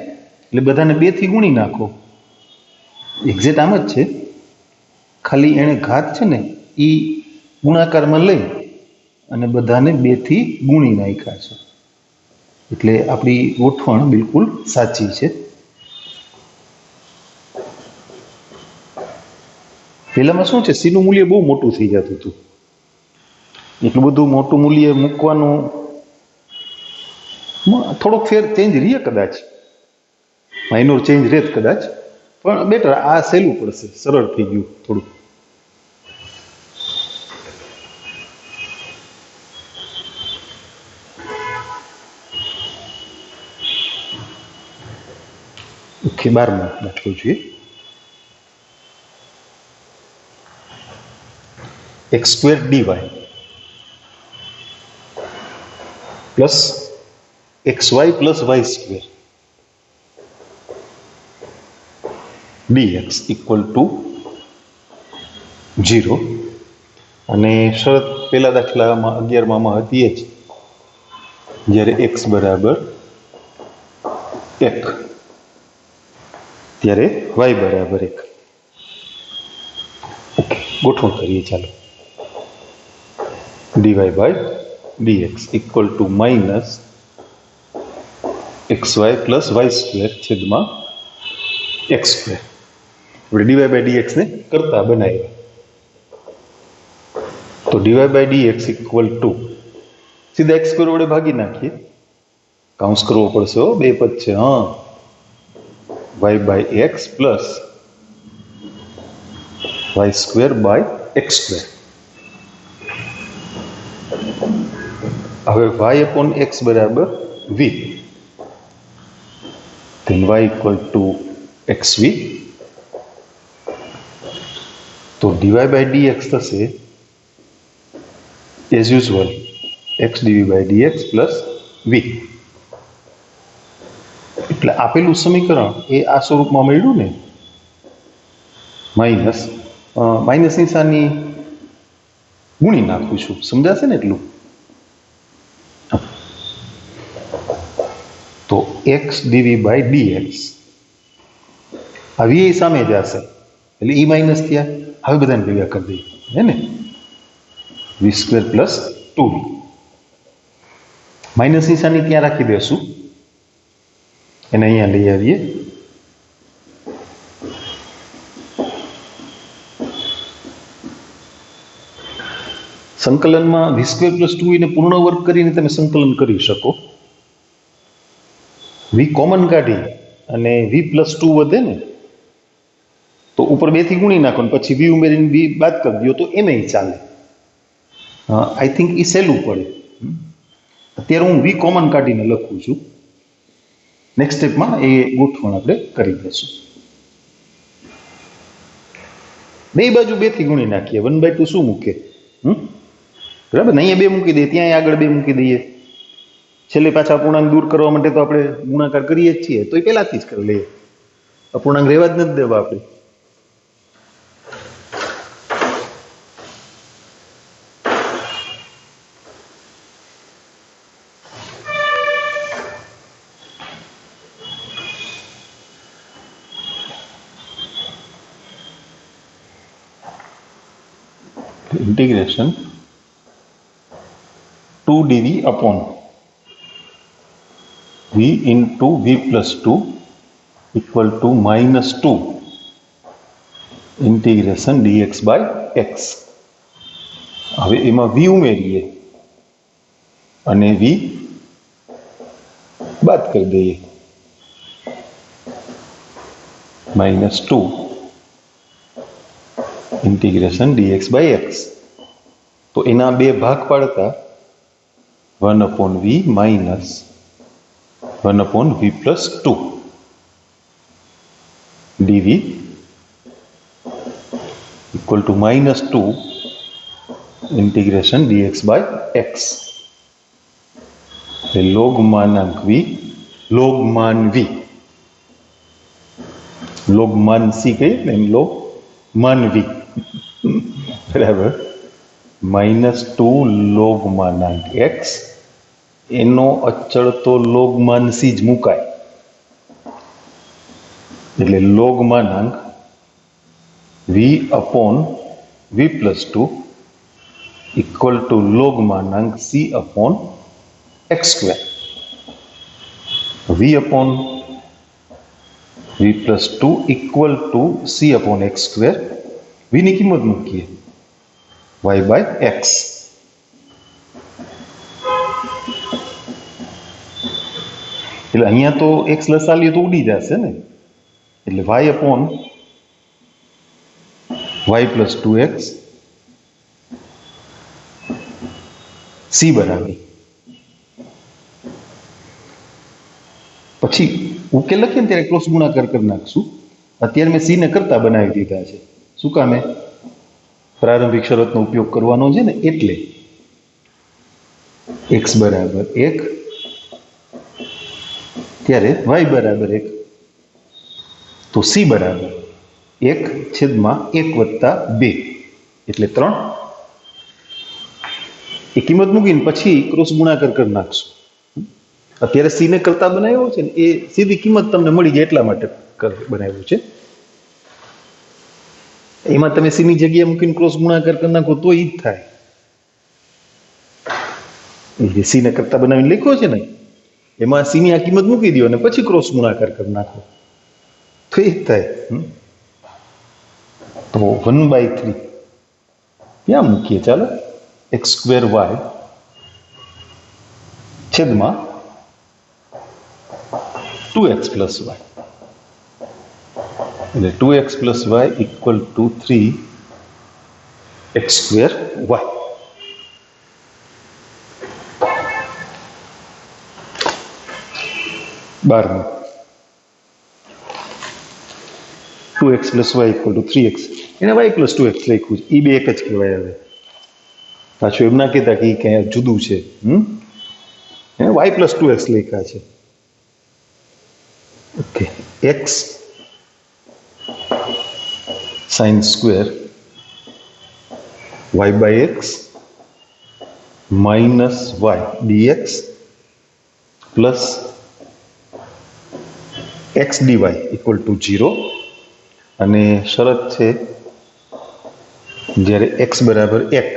એટલે બધાને 2 થી ગુણી નાખો. એક્ઝેક્ટ આમ જ છે, ખાલી એણે ઘાત છે ને એ ગુણાકારમાં લઈ અને બધાને 2 થી ગુણી નાખ્યા છે. એટલે આપણી ગોઠવણ બિલકુલ સાચી છે. પહેલામાં શું છે, સીનું મૂલ્ય બહુ મોટું થઈ જતું હતું. એટલું બધું મોટું મૂલ્ય મૂકવાનું થોડોક ફેર ચેન્જ રહીએ કદાચ, માઇનોર ચેન્જ રહે કદાચ, પણ બેટર આ સહેલું પડશે, સરળ થઈ ગયું થોડું. ઓકે, 12મો દાખલો જોઈએ. x² dy plus xy plus y² dx equal to 0. અને શરત પહેલા દાખલામાં 11માં હતી જ, જ્યારે x બરાબર 1 ત્યારે y બરાબર 1. ઓકે, ગોઠવણ કરીએ ચાલો. dy by dx equal to minus xy plus y² છેદમાં x². આપણે dy બાય dx ને કરતા બનાવ્યા, તો dy by dx equal to સીધા x² વડે ભાગી નાખીએ, કાઉન્સ કરવો પડશે, 2 પદ છે. હા, y by x plus y² by x². હવે y અપોન x બરાબર v, then y equal to xv. તો dy બાય dx થશે as usual x dv by dx plus v. એટલે આપેલું સમીકરણ એ આ સ્વરૂપમાં મળ્યું ને, માઇનસ નિશાની ગુણી નાખું છું, સમજાશે ને એટલું. તો x dv બાય dx આ v સામે જશે એટલે e માઇનસ થયા. હવે બધાને ભેગા કરી દઈએ, હે ને, v² પ્લસ 2v. માઇનસ નિશાની ત્યાં રાખી દેશું, એને અહીંયા લઈ આવીએ. સંકલનમાં v² પ્લસ 2v ને પૂર્ણ વર્ગ કરીને તમે સંકલન કરી શકો. v કોમન કાઢી અને v પ્લસ 2 વધે ને તો ઉપર 2 થી ગુણી નાખો ને પછી v ઉમેરીને v બાદ કરી દો તો એમાંય ચાલે. આઈ થિંક એ સહેલું પડે. અત્યારે હું v કોમન કાઢીને લખું છું. નેક્સ્ટ સ્ટેપમાં એ ગોઠવણ આપણે કરી દઈશું. બે બાજુ 2 થી ગુણી નાખીએ. 1/2 શું મૂકે, બરાબર ને, અહીંયા 2 મૂકી દઈએ, ત્યાં આગળ 2 મૂકી દઈએ. છેલ્લે પાછા અપૂર્ણાંક દૂર કરવા માટે તો આપણે ગુણાકાર કરીએ જ છીએ, તો એ પહેલાથી જ કરી લઈએ. અપૂર્ણાંક રહેવા જ નથી દેવા આપણે. Integration 2 dv upon v into v plus 2 equal to -2 integration dx by x. હવે એમાં v ઉમેરીએ અને v બાદ કરી દઈએ, -2 इंटीग्रेशन dx बाय x. तो एना 2 भाग पाड़ता 1/v minus 1/v plus 2 dv equal to -2 integration dx by x. log मानांक v log मान v, log मान c कही log मान v बराबर -2 log मानांक x. एनो अचल तो log मान c ज मुकाय એટલે લોગ માનાંક v upon v plus 2 equal to log मानांक c upon x square. v upon v plus 2 equal to c upon x square. v ની કિંમત મૂકીએ y બાય x. એટલે અહીંયા તો x લસાલીએ તો ઉડી જશે ને, એટલે y upon y plus 2x c બરાબર. પછી ઉકેલ લખીએ ને ત્યારે ક્રોસ ગુણાકાર કરી નાખશું. અત્યારે મેં c ને કરતા બનાવી દીધા છે. શું કામે? પ્રારંભિક શરતનો ઉપયોગ કરવાનો છે ને, એટલે x બરાબર 1 ત્યારે y બરાબર 1, તો c બરાબર 1/1 વત્તા 2 એટલે 3. એ કિંમત મૂકીને પછી ક્રોસ ગુણાકાર કરી નાખશું. અત્યારે સી ને કરતા બનાવ્યો છે ને, એ સીધી કિંમત તમને મળી જાય એટલા માટે બનાવ્યું છે. એમાં તમે સી ની જગ્યાએ મૂકીને ક્રોસ ગુણાકાર કરી નાખો તો ઈ જ થાય. એ સી ને કરતા બનાવીને લખ્યો છે ને, એમાં સી ની આ કિંમત મૂકી દો અને પછી ક્રોસ ગુણાકાર કરી નાખો તો ઈ જ થાય. તો 1/3 ક્યાં મૂકીએ? ચાલો, x સ્ક્વેર y છેદમાં 2x પ્લસ y, એટલે 2x plus y equal two 3x square y. બારમું 2x plus y equal two 3x, એને y પ્લસ 2x લખ્યું છે. એ બે એક જ કહેવાય. હવે પાછું એમ ના કહેતા કે એ ક્યાંય જુદું છે. એને y પ્લસ 2x લખ્યા છે. Okay, x sine square y by x minus y dx plus x dy equal to 0. અને શરત છે જ્યારે x બરાબર 1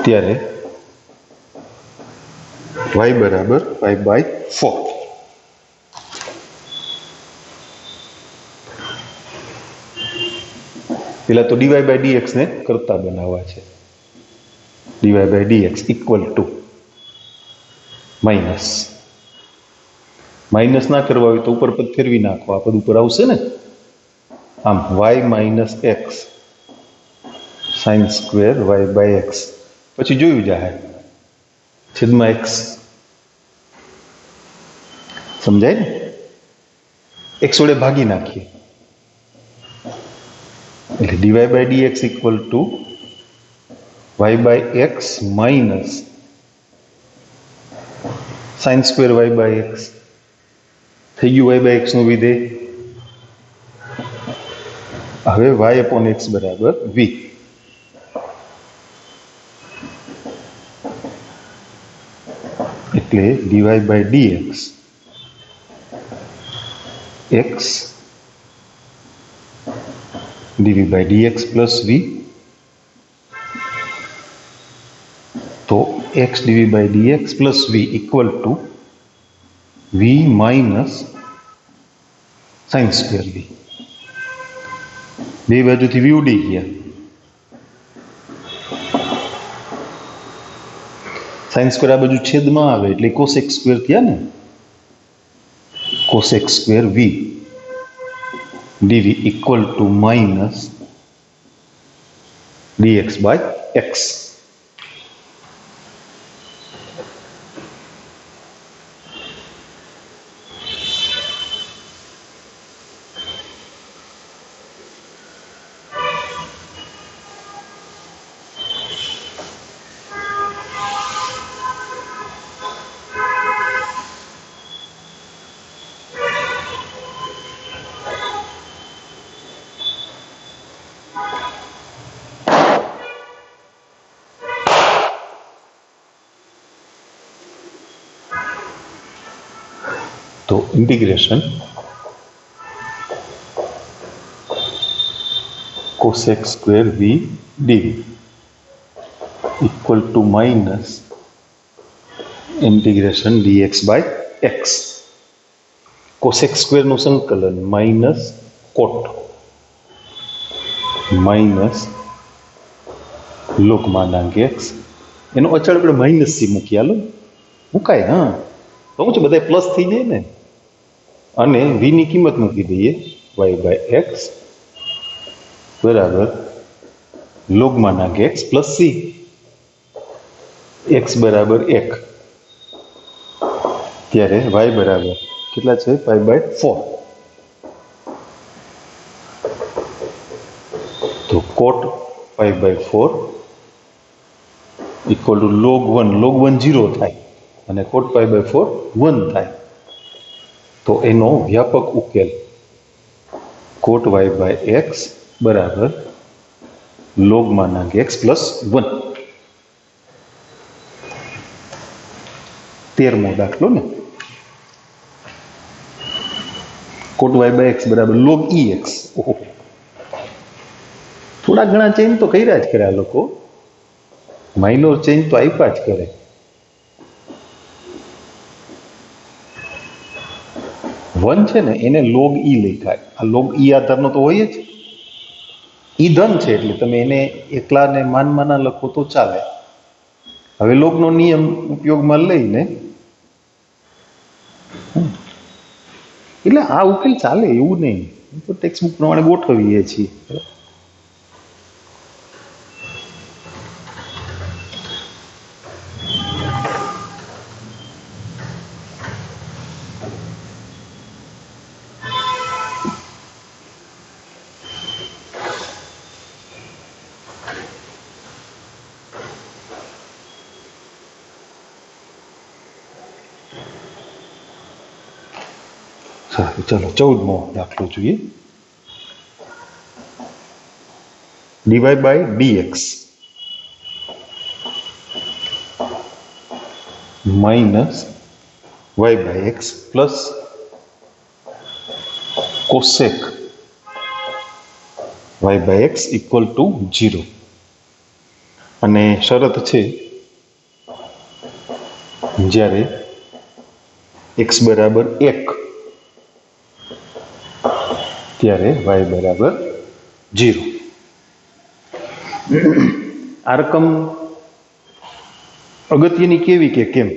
ત્યારે y બરાબર y બાય 4. પેલા તો dy બાય dx ને કરતા બનાવવા છે. dy by dx equal to minus. Minus ના કરવા હોય તો ઉપર પદ ફેરવી નાખો, આ પદ ઉપર આવશે ને. આમ y minus x sine square y by x, પછી જોયું જાય છેદમાં x. સમજાય ને? x વડે ભાગી નાખીએ એટલે dy by dx equal to y by x minus sine square y by x. થઈ ગયું y બાય x નું વિધેય. હવે y અપોન x બરાબર v. એટલે dy by dx x dv by dx plus v. તો x dv by dx plus v equal to v minus sine square v. બે બાજુથી v ઉડી ગયા. સાઇન સ્ક્વેર આ બાજુ છેદમાં આવે એટલે કોસેક સ્ક્વેર થયા ને. Cosec square v dv equal to minus dx by x. तो integration cosec square v dv equal to minus integration dx by x. Cosec સ્ક્વેરનું સંકલન માઇનસ કોટ માઇનસ લોકમાનાંક એક્સ. એનો અચળ આપણે માઇનસ સી મૂકી હાલો, મુકાય. હા, કહું છું બધા પ્લસ થઈ જાય ને. અને વીની કિંમત મૂકી દઈએ વાય બાય એક્સ બરાબર લોગમાનાંક એક્સ પ્લસ સી. એક્સ બરાબર 1 ત્યારે વાય બરાબર કેટલા છે? Pi by 4. તો cot pi by 4 equal to log 1. log 1 0 થાય અને કોટ પાઈ બાય 4 1 થાય. તો એનો વ્યાપક ઉકેલ કોટ વાય બાય એક્સ બરાબર લોગમાનાંક એક્સ પ્લસ 1. 13મો દાખલો ને. કોટ વાય બાય એક્સ બરાબર લોગ ઈ એક્સ. થોડા ઘણા ચેન્જ તો કર્યા જ કર્યા લોકો, માઇનોર ચેન્જ તો આપ્યા જ કરે. વન છે ને એને લોગ ઈ લખાય. આ લોગ ઈ આધારનો તો હોય જ. ઈ ધન છે એટલે તમે એને એકલાને માનમાના લખો તો ચાલે. હવે લોગનો નિયમ ઉપયોગમાં લઈને એટલે આ ઉકેલ ચાલે એવું નહીં, તો ટેક્સ્ટ બુક પ્રમાણે ગોઠવીએ છીએ. સારું, ચલો 14મો દાખલો જોઈએ. Dy by dx minus y by x plus cosec y by x equal to 0. અને શરત છે જ્યારે એક્સ બરાબર 1 ત્યારે વાય બરાબર 0. આ રકમ અગત્યની કેવી કે કેમ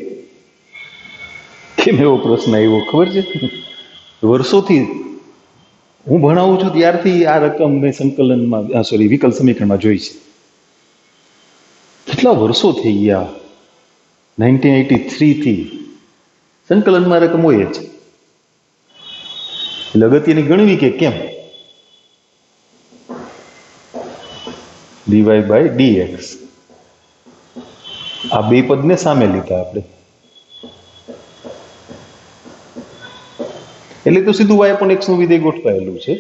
એવો પ્રશ્ન આવ્યો ખબર છે. વર્ષોથી હું ભણાવું છું ત્યારથી આ રકમ મેં સંકલનમાં વિકલ સમીકરણમાં જોઈ છે. કેટલા વર્ષો થઈ ગયા, 1983 થી સંકલનમાં રકમ હોય જ. એટલે અગત્યની ગણવી કે કેમ. ડીવાય બાય ડીએક્સ આ બે પદને સામે લીધા આપણે, એટલે તો સીધું y upon x નું વિધેય ગોઠવાયેલું છે.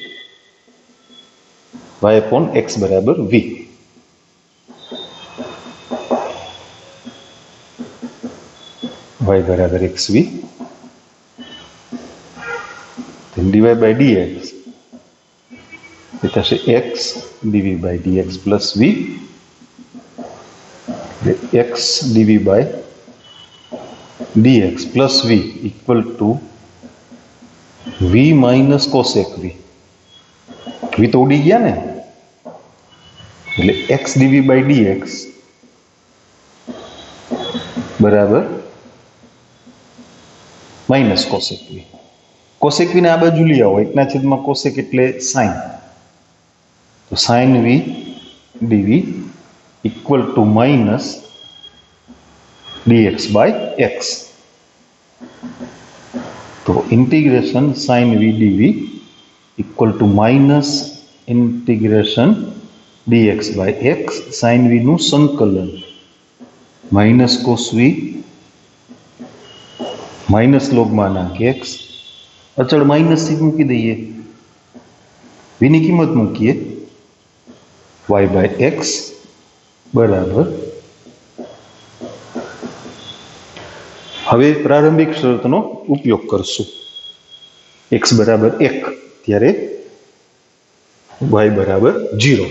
y upon x બરાબર v. y બરાબર xv dy by dx એ થશે x dv by dx plus v. x dv by dx plus v equal to v minus cosec v. v તો ઉડી ગયા ને, એટલે x dv by dx બરાબર minus cosec v. Cosec v ને આ બાજુ લઈ આવો, 1/, કોસેક એટલે સાઇન. તો sine v dv equal to minus dx by x. તો integration sine v dv equal to minus integration dx by x. Sine v નું સંકલન માઇનસ કોસ v માઇનસ લોગમાનાંક x. અચળ માઇનસ થી મૂકી દઈએ, v ની કિંમત મૂકીએ y બાય x બરાબર. હવે પ્રારંભિક શરતનો ઉપયોગ કરશું. x બરાબર 1 ત્યારે y બરાબર 0.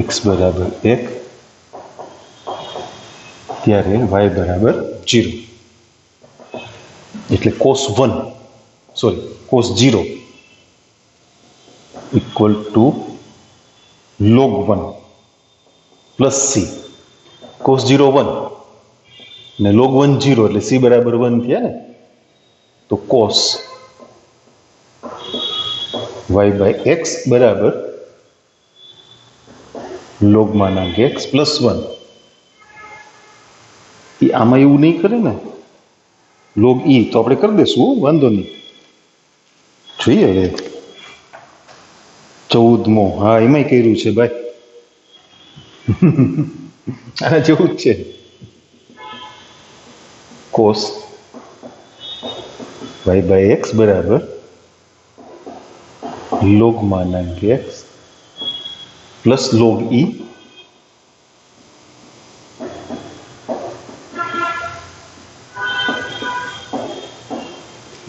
x બરાબર 1 ત્યારે y બરાબર 0. એટલે cos 0 equal to log 1 plus c. cos 0 1 ને log 1 0 એટલે c બરાબર 1 થયા ને, તો cos y બાય x બરાબર log માનાંક x પ્લસ 1. એ આમાં એવું નહીં કરે ને, log e તો આપણે કરી દઈશું, વાંધો નહીં. જોઈએ હવે 14મો. હા, એમાંય કર્યું છે ભાઈ. આના જેવું જ છે. cos y બાય x બરાબર log માનાંક x plus log e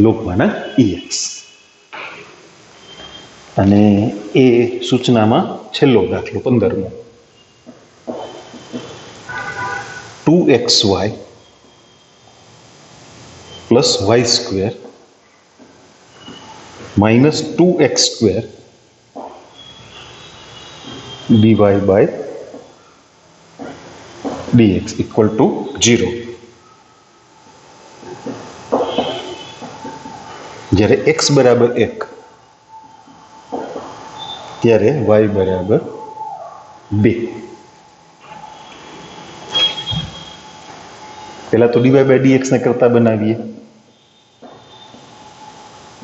log માનાંક ex. અને એ સૂચનામાં છેલ્લો દાખલો 15મો. 2xy plus y square minus 2x square dy by dx equal to 0. જ્યારે x બરાબર 1 ત્યારે y બરાબર 2. પહેલા તો dy બાય dx ને કરતા બનાવીએ.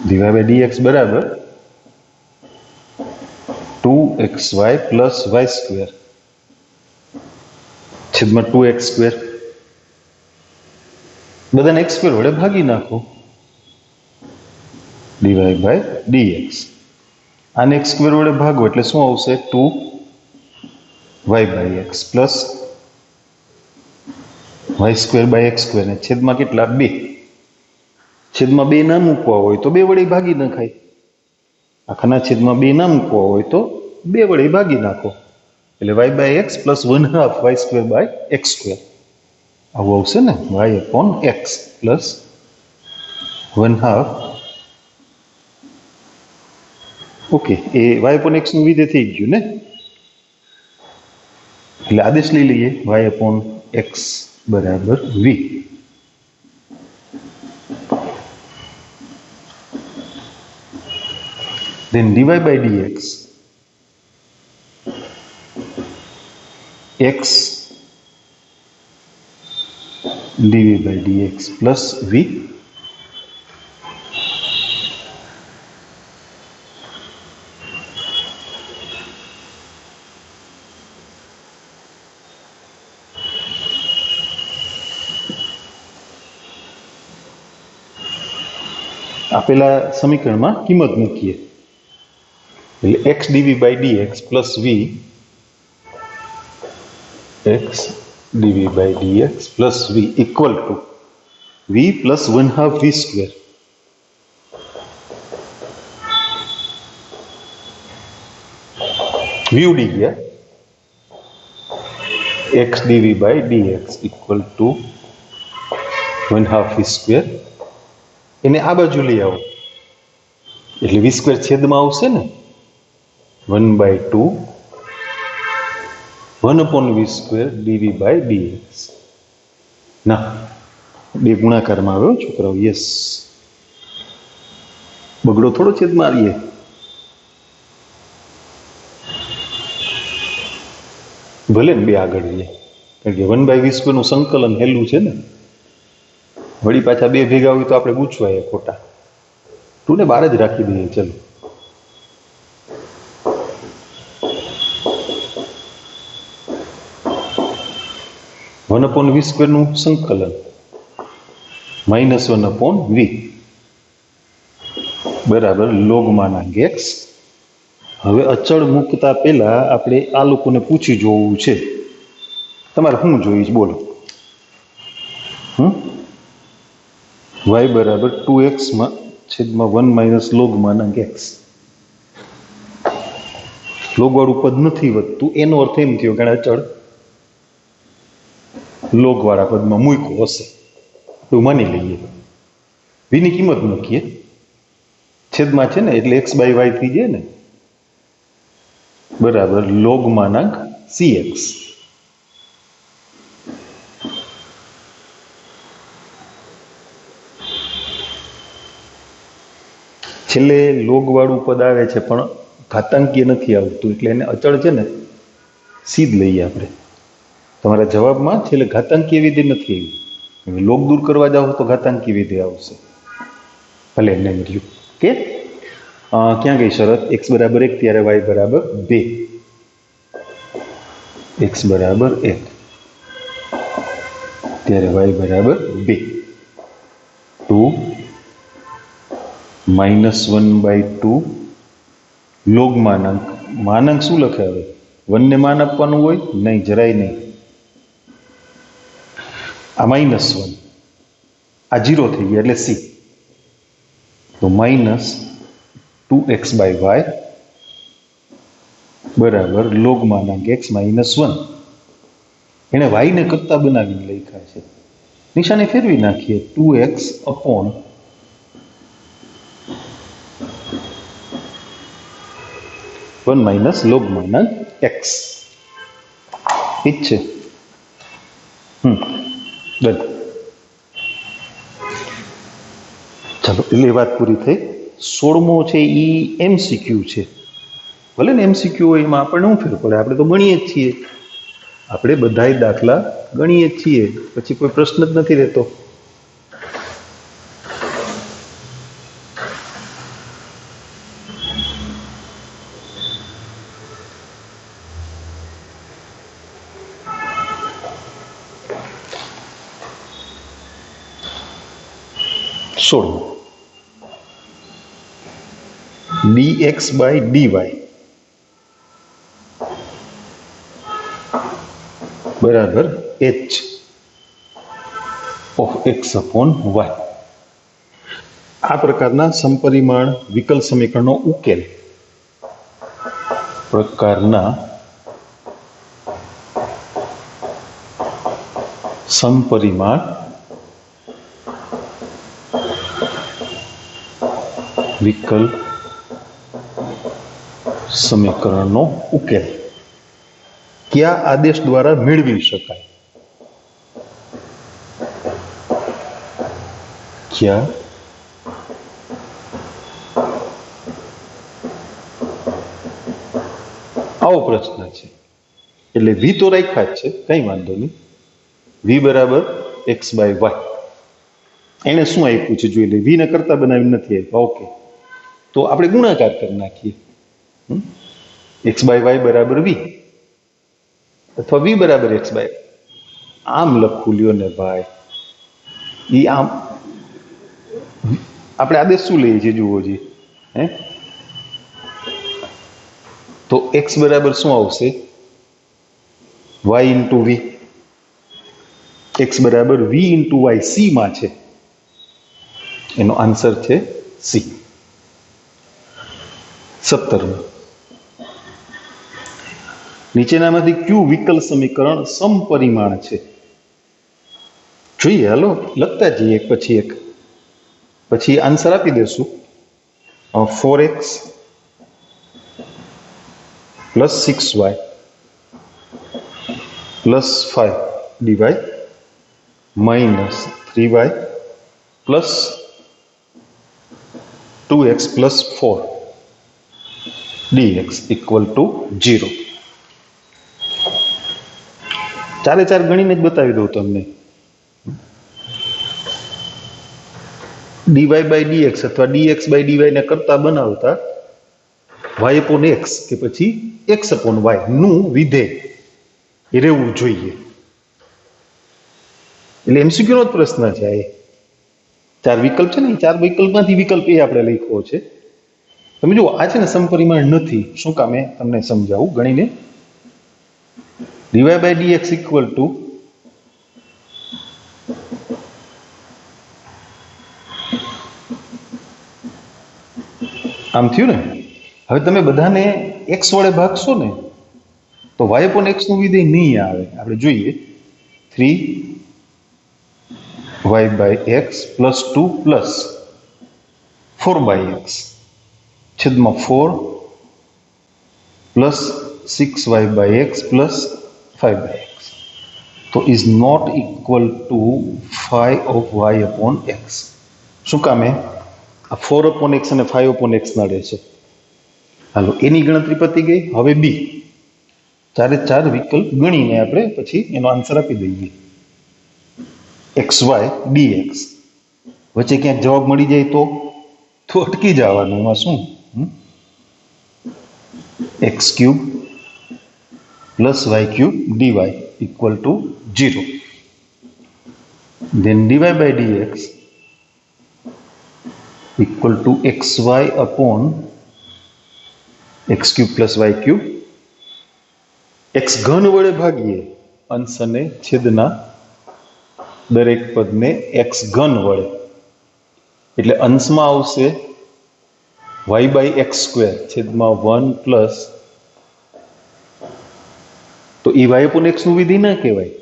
dy બાય dx બરાબર 2xy પ્લસ y સ્ક્વેર છેદમાં 2x સ્ક્વેર. બધાને x સ્ક્વેર વડે ભાગી નાખો. dy by dx. આને x સ્ક્વેર વડે ભાગો એટલે શું આવશે? 2y by x plus y square by x square ને છેદમાં કેટલા? 2. છેદમાં 2 ના મૂકવા હોય તો 2 વડે ભાગી નખાય. આખાના છેદમાં 2 ના મૂકવા હોય તો 2 વડે ભાગી નાખો એટલે y by x plus 1/2 y square by x square આવું આવશે ને. y upon x plus 1/2. Okay, એ y અપોન x નું વિધેય થઈ ગયું ને, એટલે આદેશ લઈ લઈએ y અપોન x બરાબર v. then dy by dx x dv by dx plus v આપેલા સમીકરણમાં કિંમત મૂકીએ એટલે x dv by dx plus v x dv by dx plus v equal to v plus 1/2 v square. v ઉડી ગયા. x dv by dx equal to 1/2 v square. એને આ બાજુ લઈ આવો એટલે v સ્ક્વેર છેદમાં આવશે ને. 1/2 1 upon v square dv by dx. ના, 2 ગુણાકારમાં આવ્યો છોકરાઓ. યસ, બગડો થોડો છેદમાં આવીએ. ભલે ને 2 આગળ જઈએ કારણ કે 1/v સ્ક્વેર નું સંકલન હેલું છે ને. વળી પાછા 2 ભેગા હોય તો આપણે પૂછવાય ખોટા. 2 ને 12 જ રાખી દઈએ. ચલો 1/v² નું સંકલન -1/v બરાબર log x. હવે અચળ મૂકતા પહેલા આપણે આ લોકોને પૂછી જોવું છે. તમારે શું જોઈએ છે બોલો? y બરાબર 2x -1 log x. લોગ વાળું પદ નથી વધતું એનો અર્થ એમ થયો કે અચળ લોગ વાળા પદમાં મૂક્યો હશે એવું માની લઈએ. v ની કિંમત મૂકીએ, છેદમાં છે ને એટલે x/y થઈ જાય ને, બરાબર log cx. છેલ્લે લોગ વાળું પદ આવે છે પણ ઘાતાંકીય નથી આવતું એટલે એને અચળ છે ને સી જ લઈએ આપણે. તમારા જવાબમાં છેલ્લે ઘાતાંકીય વિધેય નથી આવી. લોગ દૂર કરવા જાવ તો ઘાતાંકીય વિધેય આવશે. ભલે એમને મળ્યું કે ક્યાં ગઈ શરત? x બરાબર 1 ત્યારે y બરાબર 2. x બરાબર 1 ત્યારે y બરાબર 2. 2 -1/2 લોગ માનાંક શું લખે? હવે 1 ને માન આપવાનું હોય? નહીં, જરાય નહીં. આ -1 આ 0 થઈ ગયા એટલે c. તો -2x/y બરાબર log x -1. એને y ને કરતા બનાવીને લખ્યા છે. નિશાની ફેરવી નાખીએ. 2x upon log x. ઠીક છે. ડન. ચાલો એટલે વાત પૂરી થઈ. 16મો છે એ MCQ છે. ભલે ને MCQ હોય એમાં આપણને શું ફેર પડે? આપણે તો ગણીએ જ છીએ, આપણે બધાય દાખલા ગણીએ જ છીએ, પછી કોઈ પ્રશ્ન જ નથી રહેતો. dx/dy બરાબર h of x upon y. આ પ્રકારના સમપરિમાણ વિકલ સમીકરણનો ઉકેલ સમપરિમાણ વિકલ સમીકરણનો ઉકેલ કયા આદેશ દ્વારા મેળવી શકાય? કયા આવો પ્રશ્ન છે. એટલે v તો રાખ્યા જ છે, કઈ વાંધો નહીં. v બરાબર x/y. એને શું આપ્યું છે જોઈ લે. v ને કરતા બનાવી નથી આપ્યા. ઓકે, તો આપણે ગુણાકાર કરી નાખીએ. x/y બરાબર v અથવા v બરાબર x/y. આમ લખું લ્યો ને ભાઈ. ઈ આમ આપણે આદેશ શું લઈએ છીએ જુઓ જી. તો x બરાબર શું આવશે? y into v. x બરાબર v into y. c માં છે, એનો આન્સર છે c. 17. નીચેનામાંથી કયું વિકલ સમીકરણ સમપરિમાણ છે? જોઈએ, હાલો લખતા જઈએ એક પછી એક, પછી આન્સર આપી દેશું. 4x plus 6y plus 5 dy minus 3y plus 2x plus 4 dx equal to 0. ચારે ચાર ગણીને જ બતાવી દઉં તમને. dy by dx અથવા dx by dy ને કરતા બનાવતા y upon x કે પછી x upon y નું વિધેય એ રહેવું જોઈએ. એટલે એમસીક્યુ નો જ પ્રશ્ન છે આ. 4 વિકલ્પ છે ને, 4 વિકલ્પમાંથી વિકલ્પ એ આપણે લખ્યો છે. તમે જુઓ આ છે ને સમપરિમાણ નથી. શું કામ? તમને સમજાવું ગણીને. dy by dx equal two આમ થયું ને. હવે તમે બધાને x વડે ભાગશો ને તો y upon x નું વિધેય નહીં આવે. આપણે જોઈએ 3y by x plus 2 plus 4 by x છેદમાં 4 plus 6y by x plus 5 by x તો is not equal to 5 of y upon x. શું કામ? આ 4 upon x અને 5 upon x નડે છે. હાલો એની ગણતરી પતી ગઈ. હવે બી 4 વિકલ્પ ગણીને આપણે પછી એનો આન્સર આપી દઈએ. xy dx વચ્ચે ક્યાંક જવાબ મળી જાય તો અટકી જવાનું. એમાં શું? x cube plus y cube dy equal to 0. then dy by dx equal to xy upon x cube plus y cube. x ઘન વડે ભાગીએ અંશ અને છેદના દરેક પદને x ઘન વડે એટલે અંશમાં આવશે y by x સ્ક્વેર છેદમાં 1 પ્લસ તો એ y upon x નું વિધિ ના કહેવાય.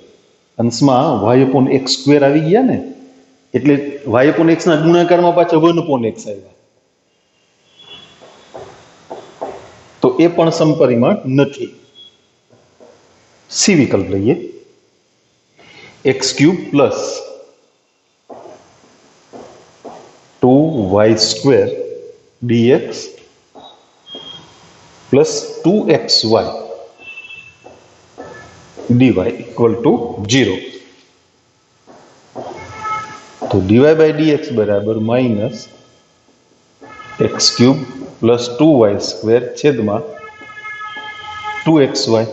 અંશમાં y upon x સ્ક્વેર આવી ગયા ને એટલે y upon x ના ગુણાકારમાં પાછા 1 upon x આવ્યા તો એ પણ સમપરિમાણ નથી. સી વિકલ્પ લઈએ. x cube plus 2y square dx plus 2xy dy equal to 0. તો dy by dx બરાબર minus x cube plus 2y square છેદમાં 2xy.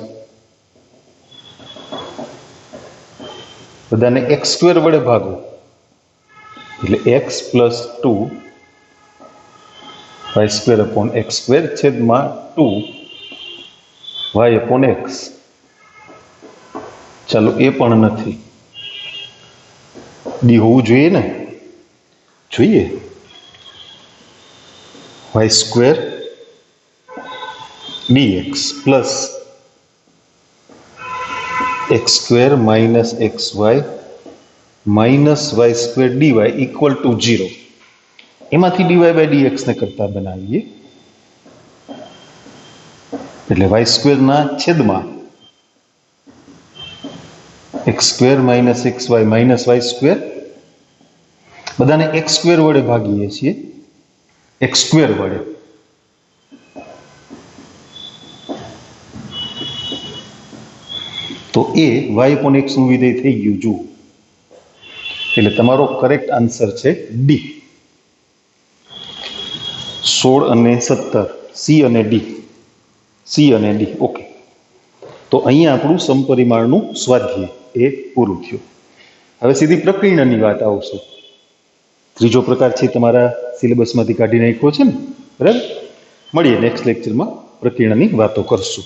બધાને x સ્ક્વેર વડે ભાગો એટલે x plus 2 y square upon x square છેદમાં 2 y અપોન x. ચાલો એ પણ નથી. ડી હોવું જોઈએ ને. જોઈએ y square dx plus x square minus xy minus y square dy equal to 0. એમાંથી dy by dx ને કરતા બનાવીએ એટલે y સ્ક્વેર ના છેદમાં x square minus xy minus y square. બધાને x સ્ક્વેર વડે ભાગીએ છીએ x સ્ક્વેર વડે તો એ y upon x નું વિધેય થઈ ગયું. જુઓ એટલે તમારો કરેક્ટ આન્સર છે ડી. 16 અને 17 સી અને ડી. સી અને ડી. ઓકે. તો અહીંયા આપણું સમપરિમાણનું સ્વાધ્યાય એ પૂરું થયું. હવે સીધી પ્રકીર્ણની વાત આવશે. ત્રીજો પ્રકાર છે તમારા સિલેબસમાંથી કાઢી નાખ્યો છે ને, બરાબર. મળીએ નેક્સ્ટ લેક્ચરમાં પ્રકીર્ણની વાતો કરશું.